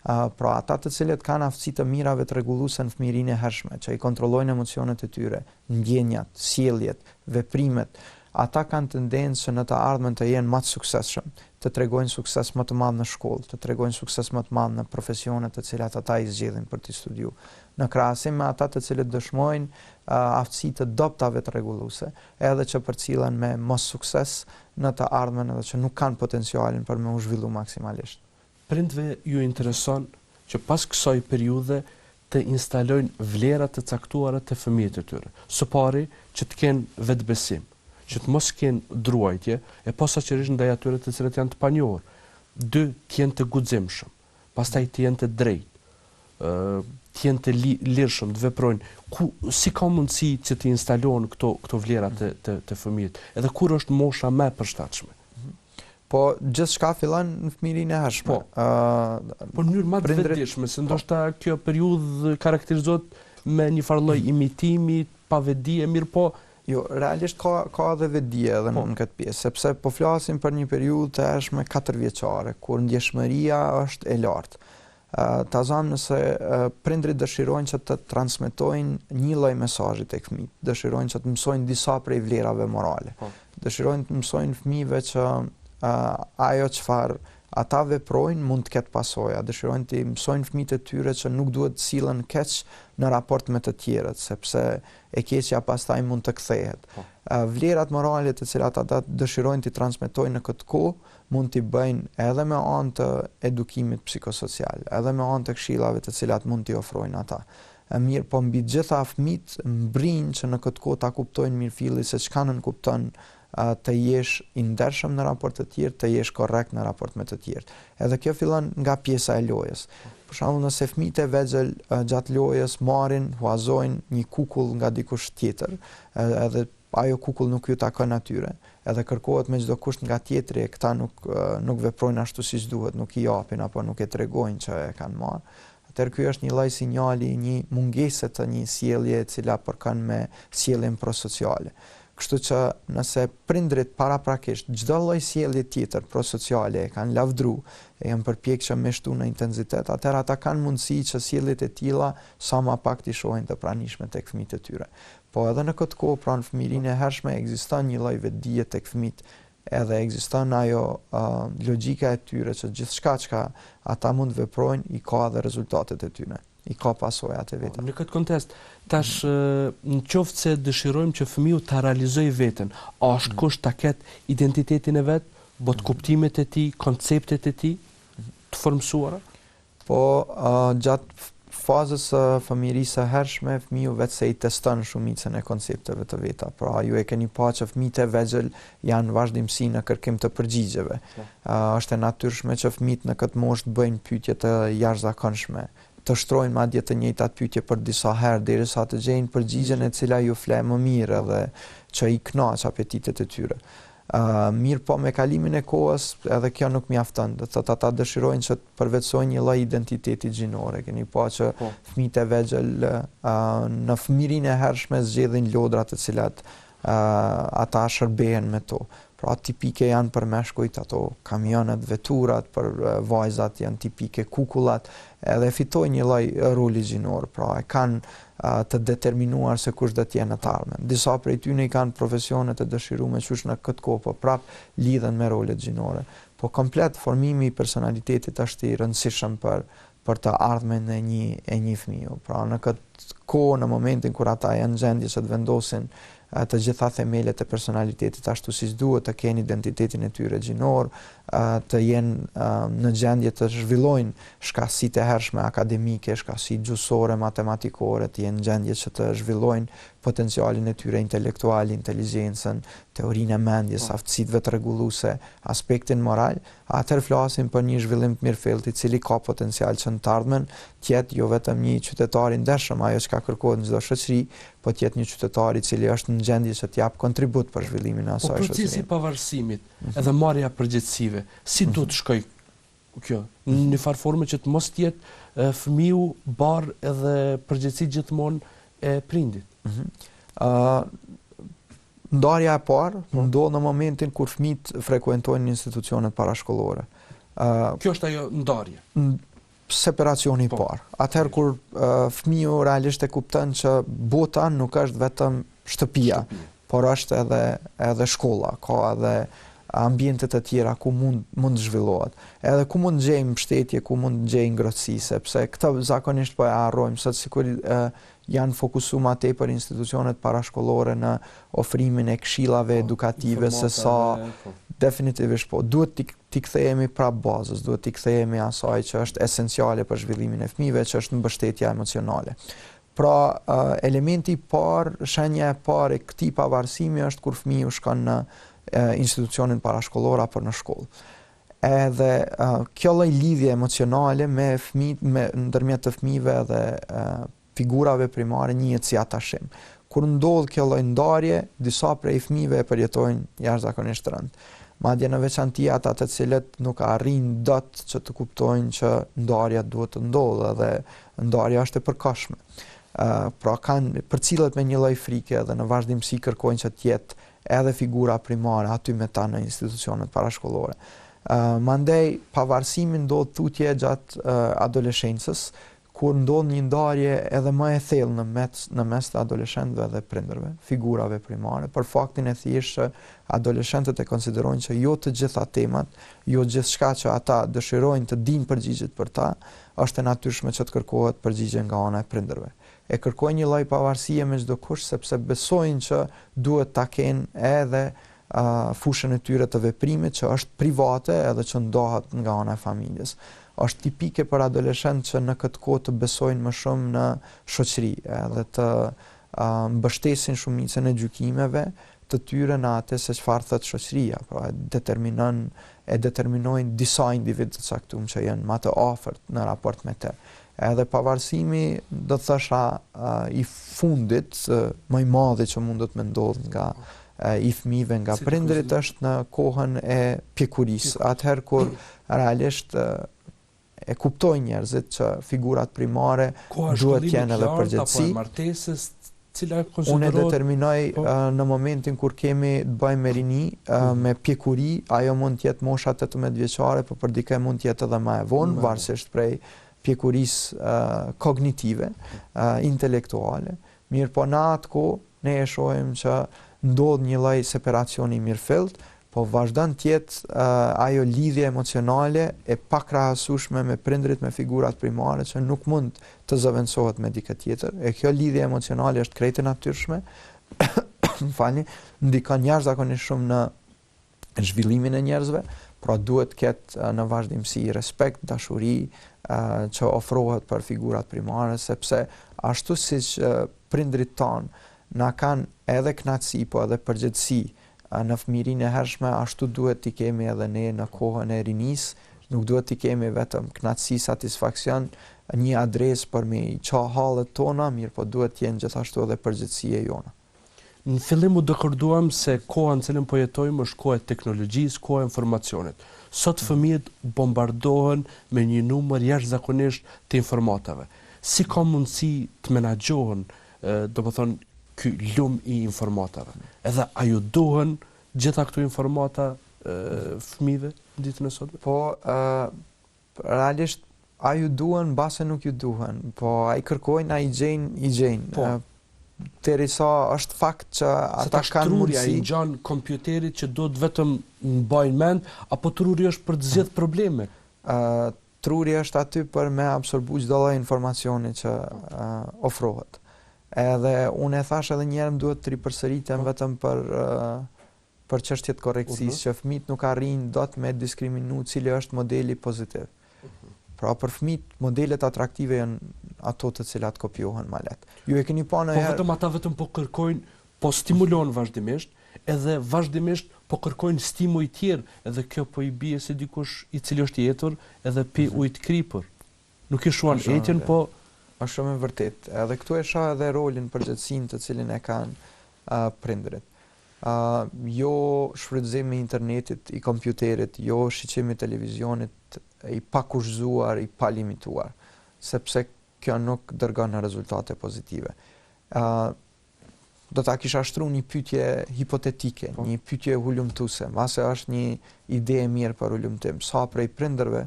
Pra ata të cilët kanë aftësi të mira vetrregulluese në fëmijërinë e hershme, që i kontrollojnë emocionet e tyre, ndjenjat, sjelljet, veprimet, ata kanë tendencë që në të ardhmen të jenë më të suksesshëm, të tregojnë sukses më të madh në shkollë, të tregojnë sukses më të madh në profesionet të cilat ata i zgjedhin për të studiuar. Në krahasim me ata të cilët dëshmojnë aftësi të dobta vetrregulluese, edhe që përcillen me mos sukses në të ardhmen edhe që nuk kanë potencialin për me u zhvillu maksimalisht. Prindve ju intereson që pas kësaj periudhe të instalojnë vlera të caktuara të fëmijët e tyre. Së pari që të kenë vetbesim, që të mos kenë druajtje, e posaçërisht ndaj atyre të cilët janë të panjohur. 2, të jenë të guximshëm, pastaj të jenë të drejtë, të jenë të lirshëm, të veprojnë. Si ka mundësi që të instalohen këto vlera të fëmijët, edhe kur është mosha më e përshtatshme? Po gjithçka fillon në fëmijërinë e hershme. Po në mënyrë më të vetëdijshme, se ndoshta kjo periudhë karakterizohet me një farë lloj imitimi, pavedije, mirë po. Jo, realisht ka edhe vetdije edhe në këtë pjesë, sepse po flasim për një periudhë të hershme 4 vjeçare, kur ndjeshmëria është e lartë. Ta zamë nëse prindrit dëshirojnë që të transmetojnë një lloj mesazhi tek fëmijët, dëshirojnë që të mësojnë disa prej vlerave morale, dëshirojnë të mësojnë fëmijëve që ajo çfarë ata veprojnë mund të ketë pasoja, dëshirojnë të mësojnë fëmijët e tyre që nuk duhet të sillen keq në raport me të tjerët, sepse e keqja pastaj mund të kthehet. Vlerat morale të cilat ata dëshirojnë të transmetojnë në këtë kohë mund t'i bëjnë edhe me anë të edukimit psikosocial, edhe me anë të këshillave të cilat mund t'i ofrojnë ata. Mirë, po mbi gjitha fëmijët mbrijnë që në këtë kohë ta kuptojnë mirëfilli se çka nënkupton të jesh i ndershëm në raport të tjerë, të jesh korrekt në raport me të tjerë. Edhe kjo fillon nga pjesa e lojës. Për shembull, nëse fëmijët e vegjël gjatë lojës marrin, huazojnë një kukull nga dikush tjetër, edhe ajo kukull nuk ju takon atyre, edhe kërkohet me çdo kusht nga tjetri, e këta nuk veprojnë ashtu siç duhet, nuk i japin apo nuk e tregojnë që e kanë marrë. Atëherë ky është një lloj sinjali, një mungese të një sjellje e cila përkon me sjelljen prosociale. Kështu që nëse prindrit paraprakisht çdo lloj sjellje tjetër prosociale e kanë lavdru, e janë përpjekur që me shtu në intensitet, atëherë ata kanë mundësi që sjelljet e tilla sa më pak të shohin të pranishme tek fëmijët e tyre. Po edhe në këtë kohë pranë fëmijërinë e hershme ekziston një lloj vetdije tek fëmijët, edhe ekziston ajo logjika e tyre që gjithçka që ata mund veprojnë i ka edhe rezultatet e tyre. I ka pasojat e veta. Në këtë kontekst, tash në qoftë se dëshirojmë që fëmiu ta realizojë veten, a është kusht ta ketë identitetin e vet, bot kuptimet e tij, konceptet e tij të formsuara? Po gjatë fazës së fëmijërisë së hershme, fëmiu vetë se i teston shumicën e koncepteve të veta. Pra ju e keni pa që fëmijët e vegjël janë vazhdimsi në kërkim të përgjigjeve. Është e natyrshme që fëmijët në këtë moshë të bëjnë pyetje të jashtëzakonshme, të shtrojnë madje të njëjtat pyetje për disa herë derisa të gjejnë përgjigjen e cila ju fle më mirë dhe që i kënaq apetitet e tyre. Mirë po me kalimin e kohës edhe kjo nuk mjafton. Do thotë ata dëshirojnë që të përvetësojnë një lloj identiteti gjinore. Keni pa që fëmijët e vegjël në fëmijërinë e hershme zgjedhin lodra të cilat ata shërbehen me to. Pra tipike janë për meshkujt ato kamionet, veturat, për vajzat janë tipike kukullat, edhe fitojnë një lloj roli gjinor. Pra e kanë të determinuar se kush do të jenë të ardhmen. Disa prej tyre kanë profesione të dëshiruara qysh në këtë kohë, po prap lidhen me rolet gjinore. Po komplet formimi i personalitetit është i rëndësishëm për të ardhmen e një fëmiu. Pra në këtë kohë, në momentin kur ata janë gjendje që të vendosin të gjitha themelet e personalitetit ashtu siç duhet, të kenë identitetin e tyre gjinor, të jenë në gjendje të zhvillojnë shkaqësitë e hershme akademike, shkaqësitë gjuhësore, matematikore, të jenë në gjendje që të zhvillojnë potencialin e tyre intelektual, inteligjencën, teorinë e mendjes, aftësitë vetërregulluese, aspektin moral. Atëherë flasim për një zhvillim të mirëfillt i cili ka potencial që në të ardhmen të jetë jo vetëm një qytetar i ndershëm, ajo që kërkohet në çdo shoqëri, po të jetë një qytetar i cili është në gjendje që të jap kontribut për zhvillimin e asaj shoqërie. Procesi i pavarësimit edhe marrja e përgjegjësive, si do të shkojë kjo? Në një farë forme që të mos jetë fëmiu barr edhe përgjegjësi gjithmonë e prindit. Ndarja e parë ndodh në momentin kur fëmijët frekuentojnë institucionet parashkollore. Kjo është ajo ndarje. Separacioni i parë. Atëherë kur fëmiu realisht e kupton që bota nuk është vetëm shtëpia, por është edhe shkolla, ka edhe ambiente të tjera ku mund zhvillohet. Edhe ku mund gjejmë mbështetje, ku mund gjejmë ngrohtësi, sepse këtë zakonisht po e harrojmë, sot sikur janë fokusuar më tepër institucionet parashkollore në ofrimin e këshillave edukative se sa definitivisht po duhet t'i kthehemi prap bazës, duhet t'i kthehemi asaj që është esenciale për zhvillimin e fëmijëve, që është mbështetja emocionale. Pra elementi i parë, shenja e parë e këtij pavarësimi është kur fëmiu shkon në institucionin parashkollor apo në shkollë. Edhe kjo lloj lidhje emocionale me fëmijët, ndërmjet të fëmijëve dhe figurave primare njihet si atashim. Kur ndodh kjo lloj ndarje, disa prej fëmijëve e përjetojnë jashtëzakonisht rënd. Madje në veçanti ata të cilët nuk arrin dot që të kuptojnë që ndarja duhet të ndodhë dhe ndarja është e përkohshme. Pra kanë përcillet me një lloj frike dhe në vazhdimsi kërkojnë që të jetë edhe figura primare aty me ta në institucionet parashkollore. Mandej pavarësimi ndodh tutje gjatë adoleshencës, kur ndodh një ndarje edhe më e thellë në mes të adoleshentëve dhe prindërve, figurave primare, për faktin e thjeshtë që adoleshentët e konsiderojnë që jo të gjitha temat, jo gjithçka që ata dëshirojnë të dinë përgjigjet për ta, është e natyrshme që të kërkohet përgjigje nga ana e prindërve. E kërkojnë një lloj pavarësie me çdo kush sepse besojnë që duhet ta kenë edhe fushën e tyre të veprimit që është private edhe që ndahet nga ana e familjes. Është tipike për adoleshentë që në këtë kohë të besojnë më shumë në shoqëri edhe të mbështesin shumicën e gjykimeve të tyre në atë se çfarë thotë shoqëria, pra e determinojnë disa individ të caktuar që janë më të afërt në raport me të. Edhe pavarësimi do të thosha i fundit më i madh që mund të ndodhë nga i fëmijëve nga prindërit është në kohën e pjekurisë, atëherë kur realisht e kuptojnë njerëzit që figurat primare duhet të jenë edhe përgjegjësi. Unë e determinoj në momentin kur kemi të bëjmë me rini, me pjekuri, ajo mund të jetë mosha 18 vjeçare, por për dikë mund të jetë edhe më e vonë, varësisht prej pjekurisë kognitive, intelektuale. Mirë po në atë kohë ne e shohim që ndodh një lloj separacioni i mirëfillt, po vazhdon të jetë ajo lidhje emocionale e pakrahasueshme me prindrit, me figurat primare që nuk mund të zëvendësohet me dikë tjetër. E kjo lidhje emocionale është krejt e natyrshme, ndikon jashtëzakonisht shumë në zhvillimin e njerëzve, pra duhet të ketë në vazhdimsi respekt, dashuri, që ofrohet për figurat primare, sepse ashtu siç prindrit tonë na kanë edhe kënaqësi, po edhe përgjegjësi në fëmijërinë e hershme, ashtu duhet t'i kemi edhe ne në kohën e rinisë. Nuk duhet t'i kemi vetëm kënaqësi, satisfaksion, një adresë për me i qa hallet tona, mirë po duhet t'jenë gjithashtu edhe përgjegjësia jona. Në fillim u dakorduam se koha në cilën po jetojmë është koha e teknologjisë, koha e informacionit. Sot fëmijët bombardohen me një numër jashtëzakonisht të informatave. Si ka mundësi të menaxhohen, domethënë ky lum i informatave? Edhe a ju duhen gjitha këto informata fëmijëve në ditën e sotme? Po, realisht a ju duhen, mbase nuk ju duhen, po a i kërkojnë, a i gjejnë. Po. Derisa është fakt që ata kanë trurja mundësi. i gjan kompjuterit që do të vetëm mbajnë mend, apo truri është për të zgjedh probleme? Truri është aty për me absorbu çdo lloj informacioni që ofrohet. Edhe unë e thash edhe një herë, duhet të ripërsëritem vetëm për çështjet korrekcisë, që fëmijët nuk arrijnë dot me diskriminu cili është modeli pozitiv. Pra për fëmijët modelet atraktive janë ato të cilat kopiohen më lehtë. Ju e keni pa në Po vetëm ata vetëm po kërkojnë, po stimulon vazhdimisht, edhe vazhdimisht po kërkojnë stimuj tjerë, edhe kjo po i bie se dikush i cili është i etur edhe pi ujë të kripur. Nuk i shuan etjen, po është shumë e vërtet. Edhe këtu e shoh edhe rolin përgjithësinë të cilin e kanë prindërit. Jo shfrytëzimi i internetit, i kompjuterit, jo shiqimi i televizionit i pakushzuar, i palimituar, sepse kjo nuk dërgon rezultate pozitive. Do ta kisha shtruar një pyetje hipotetike, një pyetje hulumtuese, mbase është një ide e mirë për hulumtim. Sa prej prindërve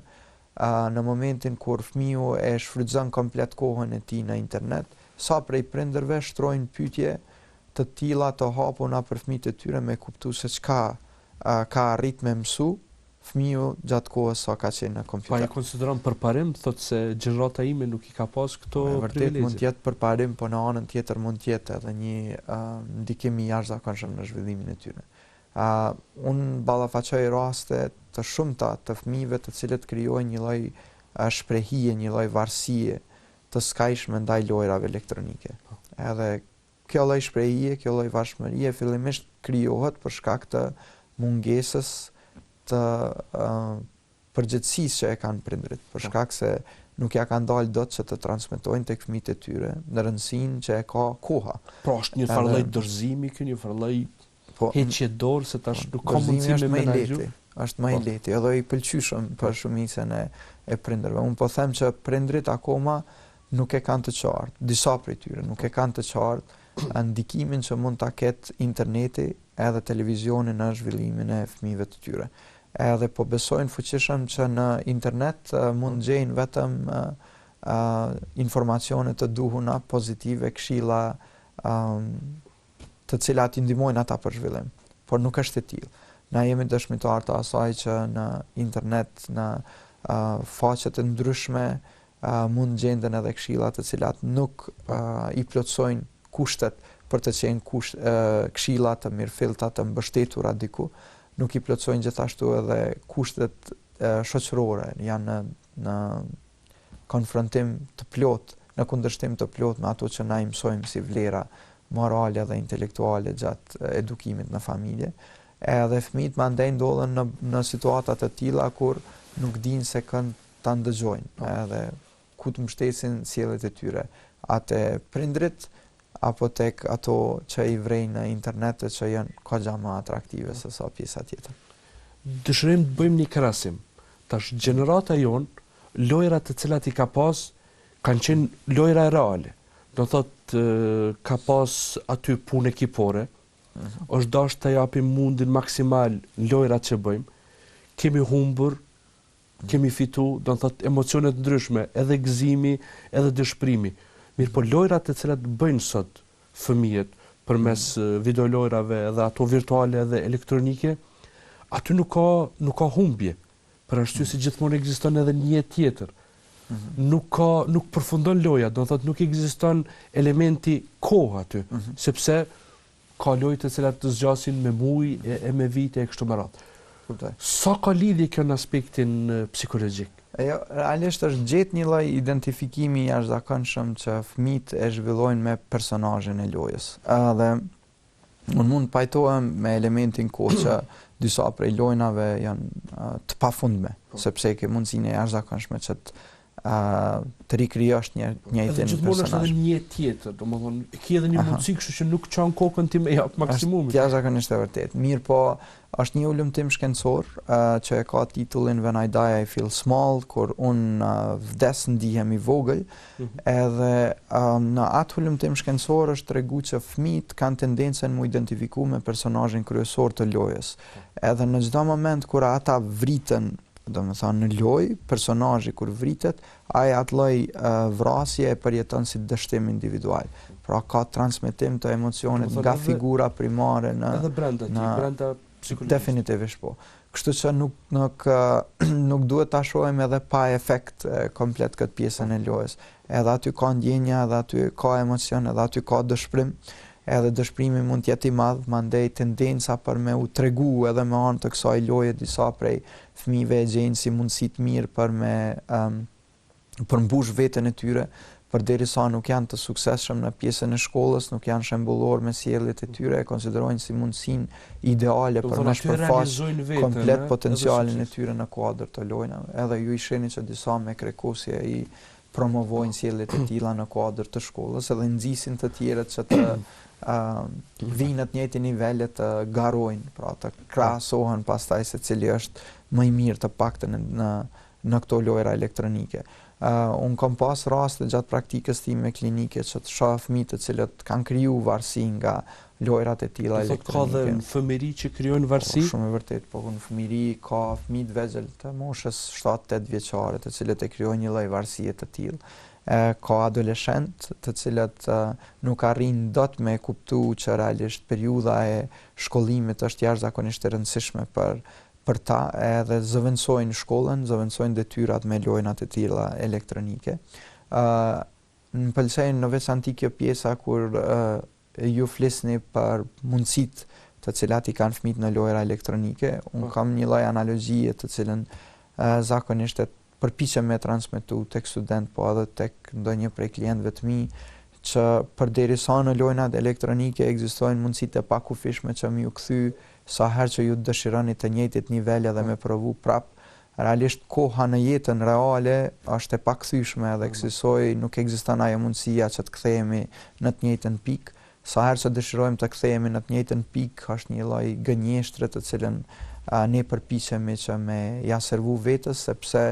në momentin kur fëmiu e shfrytëzon komplet kohën e tij në internet, sa prej prindërve shtrojnë pyetje të tilla të hapuna për fëmijët e tyre me kuptu se çka ka arrit me mësu fëmiu gjatë kohës sa ka qenë në kompjuter. Pa i konsideron përparim, thotë se gjenerata ime nuk i ka pas këto vërtet mund të jetë përparim, po në anën tjetër mund të jetë edhe një ndikim i jashtëzakonshëm në zhvillimin e tyre. Unë ballafaqoj raste të shumta të fëmijëve të cilët krijojnë një lloj shprehie, një lloj varësie të skajshme ndaj lojrave elektronike. Edhe kjo lloj shprehie, kjo lloj varësmërie fillimisht krijohet për shkak të mungesës të përgjegjësisë që e kanë prindrit, për shkak se nuk ja kanë dalë dot që të transmetojnë tek fëmijët e tyre në rëndësinë që e ka koha. Pra është një farë lloj dorëzimi, një farë lloj heqje dorë, se tash nuk ka mundësi me menaxhu. Është më i lehti, edhe i pëlqyeshëm për shumicën e prindërve. Unë po them që prindrit akoma nuk e kanë të qartë, disa prej tyre nuk e kanë të qartë ndikimin që mund ta ketë interneti edhe televizioni në zhvillimin e fëmijëve të tyre. Edhe po besojnë fuqishëm që në internet mund gjejnë vetëm informacione të duhura, pozitive, këshilla të cilat i ndihmojnë ata për zhvillim. Por nuk është e tillë. Na jemi dëshmitar të asaj që në internet, në faqe të ndryshme mund gjenden edhe këshilla të cilat nuk i plotësojnë kushtet për të qenë këshilla të mirëfillta, të mbështetura diku, nuk i plotësojnë gjithashtu edhe kushtet shoqërore, janë në konfrontim të plot, në kundërshtim të plot me ato që na i mësojmë si vlera morale dhe intelektuale gjatë edukimit në familje. Edhe fëmijët mandej ndodhen në situata të tilla kur nuk dinë se kënd ta ndëgjojnë, edhe ku të mbështesin sjelljet e tyre, atë prindrit apo tek ato që i vrejnë në internet që janë kogja më atraktive se sa pjesa tjetër. Dëshirojmë të bëjmë një krahasim. Tash gjenerata jon, lojrat të cilat i ka pas kanë qenë lojra reale. Do thotë ka pas aty punë ekipore, është dashur të japim mundin maksimal lojrat që bëjmë. Kemi humbur, kemi fitu, do thotë emocione të ndryshme, edhe gëzimi, edhe dëshpërimi. Mirë po lojrat të cilat bëjnë sot fëmijët përmes videolojrave edhe ato virtuale edhe elektronike, aty nuk ka humbje. Për arsye se gjithmonë ekziston edhe një jetë tjetër. Nuk përfundon loja, do thotë nuk ekziston elementi kohë aty, sepse ka lojë të cilat të zgjasin me muaj e me vite e kështu me radhë. Sa ka lidhje kjo në aspektin psikologjik? Jo, realisht është gjetë një lloj identifikimi i jashtëzakonshëm që fëmijët e zhvillojnë me personazhin e lojës. Dhe unë mund pajtohem me elementin kohë që disa prej lojnave janë të pafundme, sepse ke mundësinë e jashtëzakonshme që të rikrijosh njëjtin personazh. Gjithmonë është edhe një tjetër, domethënë ke edhe një mundësi, kështu që nuk çon kokën ti me jap maksimumin. Është jashtëzakonisht e vërtet. Mirë po, është një ulëmtim shkencor që e ka titullin When I Die I Feel Small, kur unë vdes ndihem i vogël, edhe në atë ulëmtim shkencor është tregu që fëmijët kanë tendencën mu identifiku me personazhin kryesor të lojës. Edhe në çdo moment kur ata vriten, domethënë në lojë, personazhi kur vritet, ai atë lloj vrasje e përjeton si dështim individual. Pra ka transmetim të emocionit nga figura primare në edhe brenda psikologjisë. Definitivisht po. Kështu që nuk duhet ta shohim edhe pa efekt komplet këtë pjesën e lojës. Edhe aty ka ndjenja, edhe aty ka emocion, edhe aty ka dëshpërim. Edhe dëshpërimi mund të jetë i madh, mandej tendenca për me u tregu edhe me anë të kësaj loje disa prej fëmijëve e gjejnë si mundësi të mirë për me përmbush veten e tyre, përderisa nuk janë të suksesshëm në pjesën e shkollës, nuk janë shembullor me sjelljet e tyre, e konsiderojnë si mundësinë ideale për me shpërfaqë komplet potencialin e tyre në kuadër të lojnave. Edhe ju i shihni që disa me krekosje i promovojnë sjelljet e tilla në kuadër të shkollës, edhe nxisin të tjerët që të vinë në të njëjtin nivel të garojnë, pra të krahasohen pastaj se cili është më i mirë të paktën në këto lojra elektronike. Unë kam pas raste gjatë praktikës time klinike që të shoh fëmijë të cilët kanë kriju varësi nga lojrat e tilla elektronike. Ka dhe në fëmijëri që krijojnë varësi? Shumë e vërtet, po në fëmijëri ka fëmijë të vegjël të moshës 7-8 vjeçare të cilët e krijojnë një lloj varësie të tillë. Ka adoleshent të cilët nuk arrin dot me kuptu që realisht periudha e shkollimit është jashtëzakonisht e rëndësishme për ta, edhe zëvendësojnë shkollën, zëvendësojnë detyrat me lojnat e tilla elektronike. Më pëlqen në veçantë kjo pjesa kur ju flisni për mundësitë të cilat i kanë fëmijët në lojra elektronike. Unë kam një lloj analogjie të cilën zakonisht përpiqem me transmetu tek student, po edhe tek ndonjë prej klientëve të mi, që përderisa në lojnat elektronike ekzistojnë mundësitë e pakufishme që më ju kthy sa herë që ju dëshironi të njëjtit nivel edhe me provu prap. Realisht koha në jetën reale është e pakthyeshme edhe kësaj nuk ekziston ajo mundësia që të kthehemi në të njëjtën pikë. Sa herë që dëshirojmë të kthehemi në të njëjtën pikë, është një lloj gënjeshtre të cilën ne përpiqemi që me ja servu vetës, sepse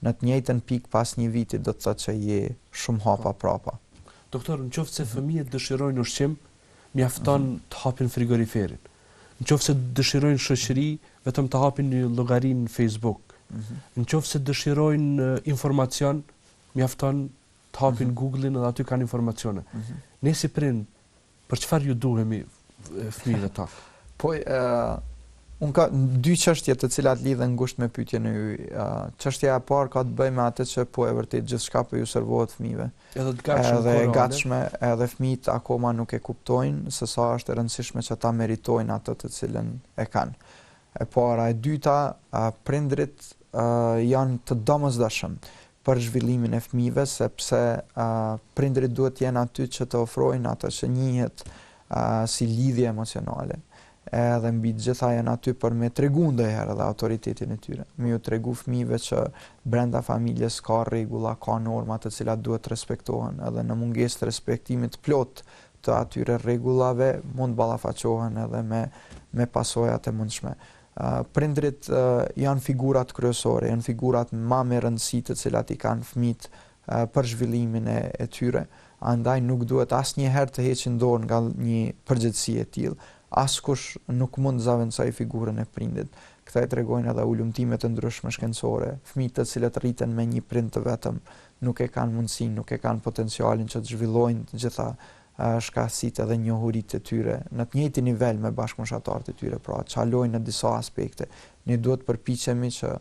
në të njëjtën pikë pas një viti do të thotë që je shumë hapa prapa. Doktor, nëse fëmijët dëshirojnë ushqim, mjafton të hapin frigoriferin. Nëse dëshirojnë shoqëri, vetëm të hapin një llogari në Facebook. Nëse dëshirojnë informacion, mjafton të hapin Google-in dhe aty kanë informacione. Ne si prind, për çfarë ju duhemi fëmijëve ta? Po unë ka dy çështje të cilat lidhen ngushtë me pyetjen e juaj. Çështja e parë ka të bëjë me atë që po e vërtet gjithçka po ju servohet fëmijëve. Edhe gatshme, edhe fëmijët akoma nuk e kuptojnë se sa është e rëndësishme që ta meritojnë atë të cilën e kanë. E para, e dyta, prindrit janë të domosdoshëm për zhvillimin e fëmijëve, sepse prindrit duhet të jenë aty që të ofrojnë atë që njihet si lidhje emocionale. Edhe mbi të gjitha janë aty për me tregu ndonjëherë edhe autoritetin e tyre. Me ju tregu fëmijëve që brenda familjes ka rregulla, ka norma të cilat duhet respektohen, edhe në mungesë të respektimit plot të atyre rregullave mund ballafaqohen edhe me pasojat e mundshme. Prindrit janë figurat kryesore, janë figurat më me rëndësi të cilat i kanë fëmijët për zhvillimin e tyre. Andaj nuk duhet asnjëherë të heqin dorë nga një përgjegjësi e tillë. Askush nuk mund zaventësoj figurën e prindit. Këta e tregojnë edhe ulëmtimet e ndryshme shkencore. Fëmijët të cilët rriten me një prind të vetëm nuk e kanë mundësinë, nuk e kanë potencialin që të zhvillojnë të gjitha shkaqësitë edhe njohuritë e tyre në të njëjtin nivel me bashkëmoshatarët e tyre, pra çalojnë në disa aspekte. Ne duhet përpiqemi që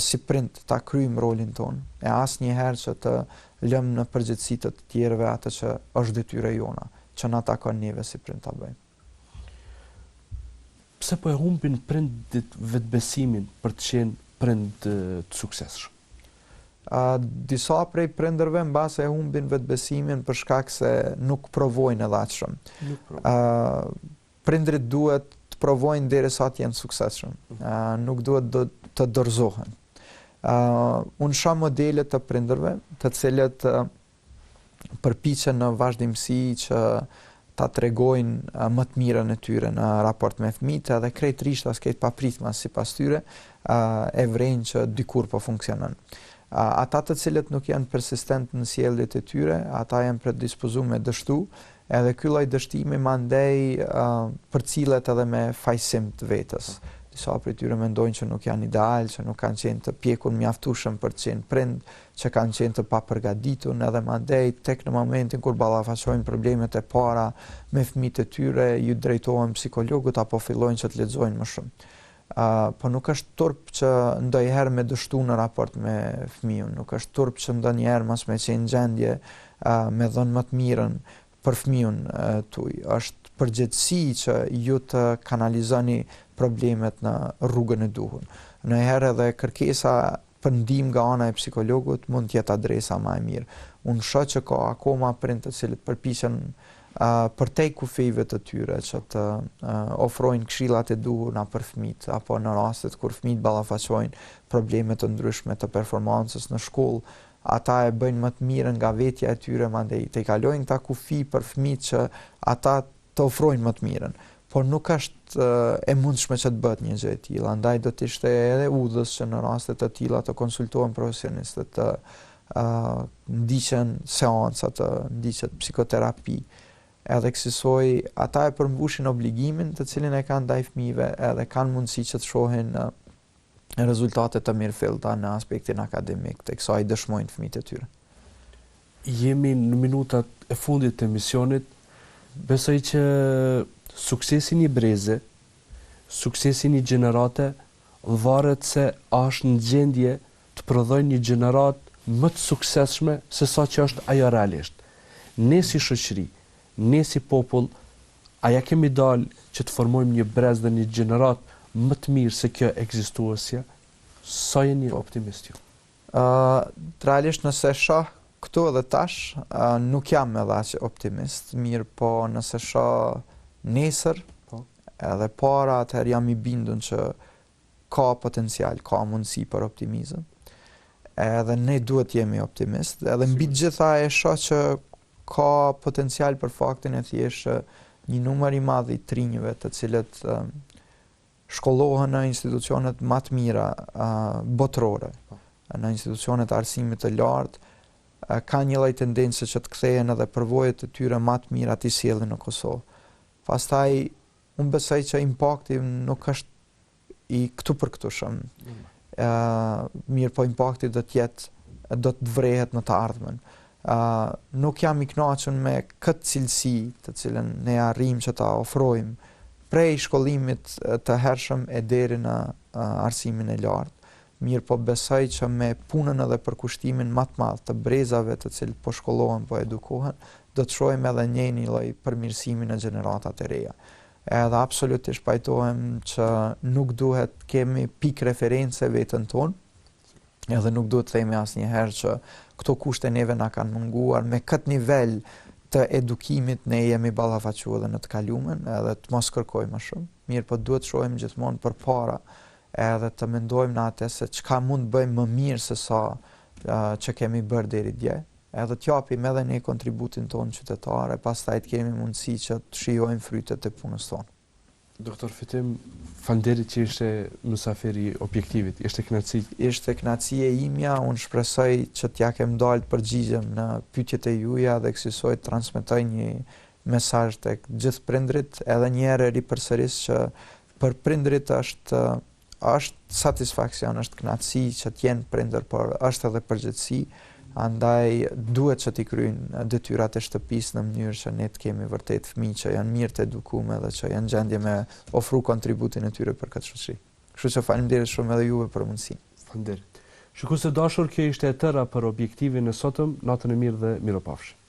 si prind ta kryejmë rolin ton, e asnjëherë që të lëmë në përgjegjësi të tjerëve atë që është detyra jona, që na takon neve si prind ta bëjmë. Pse po e humbin prindit vetbesimin për të qenë prind të suksesshëm? Disa prej prindërve mbase e humbin vetbesimin për shkak se nuk provojnë edhe aq shumë. Prindrit duhet të provojnë derisa të jenë suksesshëm. Nuk duhet të dorëzohen. Unë shoh modele të prindërve, të cilët përpiqen në vazhdimsi që ta tregojnë më të mirën e tyre në raport me fëmijët, edhe krejtërisht as këtë papritma sipas tyre e vrejnë që dikur po funksionon. Ata të cilët nuk janë persistent në sjelljet e tyre, ata janë predispozuar me dështu, edhe ky lloj dështimi mandej përcillet edhe me fajsim të vetës. Disa prej tyre mendojnë që nuk janë ideal, që nuk kanë qenë të pjekur mjaftueshëm për të qenë prind, që kanë qenë të papërgatitur, edhe mandej tek në momentin kur ballafaqojnë problemet e para me fëmijët e tyre, ju drejtohen psikologut apo fillojnë që të lexojnë më shumë. Po nuk është turp që ndonjëherë me dështu në raport me fëmijën, nuk është turp që ndonjëherë mos me qenë gjendje me dhënë më të mirën për fëmijën tuaj. Është përgjegjësi që ju të kanalizoni problemet në rrugën e duhur. Ndonjëherë edhe kërkesa për ndihmë nga ana e psikologut mund të jetë adresa më e mirë. Unë shoh që ka akoma prindër të cilët përpiqen përtej kufijve të tyre që të ofrojnë këshillat e duhura për fëmijët, apo në rastet kur fëmijët ballafaqojnë probleme të ndryshme të performancës në shkollë, ata e bëjnë më të mirën nga vetja e tyre, mandej të kalojnë këta kufi për fëmijët që ata të ofrojnë më të mirën. Por nuk është e mundshme që të bëhet një gjë e tillë. Andaj do të ishte edhe udhës që në raste të tilla të konsultohen profesionistë, të ndiqen seanca, të ndiqet psikoterapi. Edhe kësaj ata e përmbushin obligimin të cilin e kanë ndaj fëmijëve, edhe kanë mundësi që të shohin rezultate të mirëfillta në aspektin akademik, teksa i dëshmojnë fëmijët e tyre. Jemi në minutat e fundit të emisionit. Besoj që suksesi një breze, suksesi një gjenerate, varet se a është në gjendje të prodhojë një gjenerat më të suksesshme se sa që është ajo realisht. Ne si shoqëri, ne si popull, a ja kemi dalë që të formojmë një brez dhe një gjenerat më të mirë se kjo ekzistuesja? Sa jeni optimist ju? Realisht nëse shoh këtu edhe tash, nuk jam edhe aq optimist, mirë po nëse shoh nesër, edhe para, atëherë jam i bindur që ka potencial, ka mundësi për optimizëm. Edhe ne duhet jemi optimist, edhe mbi të gjitha e shoh që ka potencial për faktin e thjeshtë një numër i madh i trinjve të cilët shkollohen në institucionet më të mira botërore, në institucionet arsimit të lartë, ka një lloj tendence që të kthehen edhe përvojat e tyre më të mira të sjellin në Kosovë. Pastaj unë besoj që impakti nuk është i këtu për këtu shumë. Mirë po impakti do të vrehet në të ardhmen. Nuk jam i kënaqur me këtë cilësi të cilën ne arrijmë që ta ofrojmë prej shkollimit të hershëm e deri në arsimin e lartë. Mirë po besoj që me punën edhe përkushtimin më të madh të brezave të cilët po shkollohen, po edukohen, do të shohim edhe një lloj përmirësimi në gjeneratat e reja. Edhe absolutisht pajtohem që nuk duhet kemi pikë referencë veten tonë, edhe nuk duhet të themi asnjëherë që këto kushte neve na kanë munguar. Me këtë nivel të edukimit ne jemi ballafaquar edhe në të kalumen, edhe të mos kërkojmë më shumë. Mirë po duhet të shohim gjithmonë përpara, edhe të mendojmë në atë se çka mund të bëjmë më mirë se sa që kemi bërë deri dje, edhe të japim edhe ne kontributin tonë qytetare, pastaj të kemi mundësi që të shijojmë frytet e punës tonë. Doktor Fitim, falënderit që ishte mysafiri objektivit, ishte kënaqësi. Ishte kënaqësi e imja, unë shpresoj që t'ja kem dalë të përgjigjem në pyetjet e juaja dhe kësaj të transmetoj një mesazh tek gjithë prindrit, edhe një herë ripërsëris që për prindrit është satisfaksion, është kënaqësi që t'jenë prindër, por është edhe përgjegjësi. Andaj duhet që t'i kryejnë detyrat e shtëpisë në mënyrë që ne të kemi vërtet fëmijë që janë mirë të edukuar dhe që janë gjendje me ofru kontributin e tyre për këtë shoqëri. Kështu që faleminderit shumë edhe juve për mundësinë. Faleminderit. Shikues të dashur, kjo ishte e tëra për objektivin e sotëm. Natën e mirë dhe miropafshim.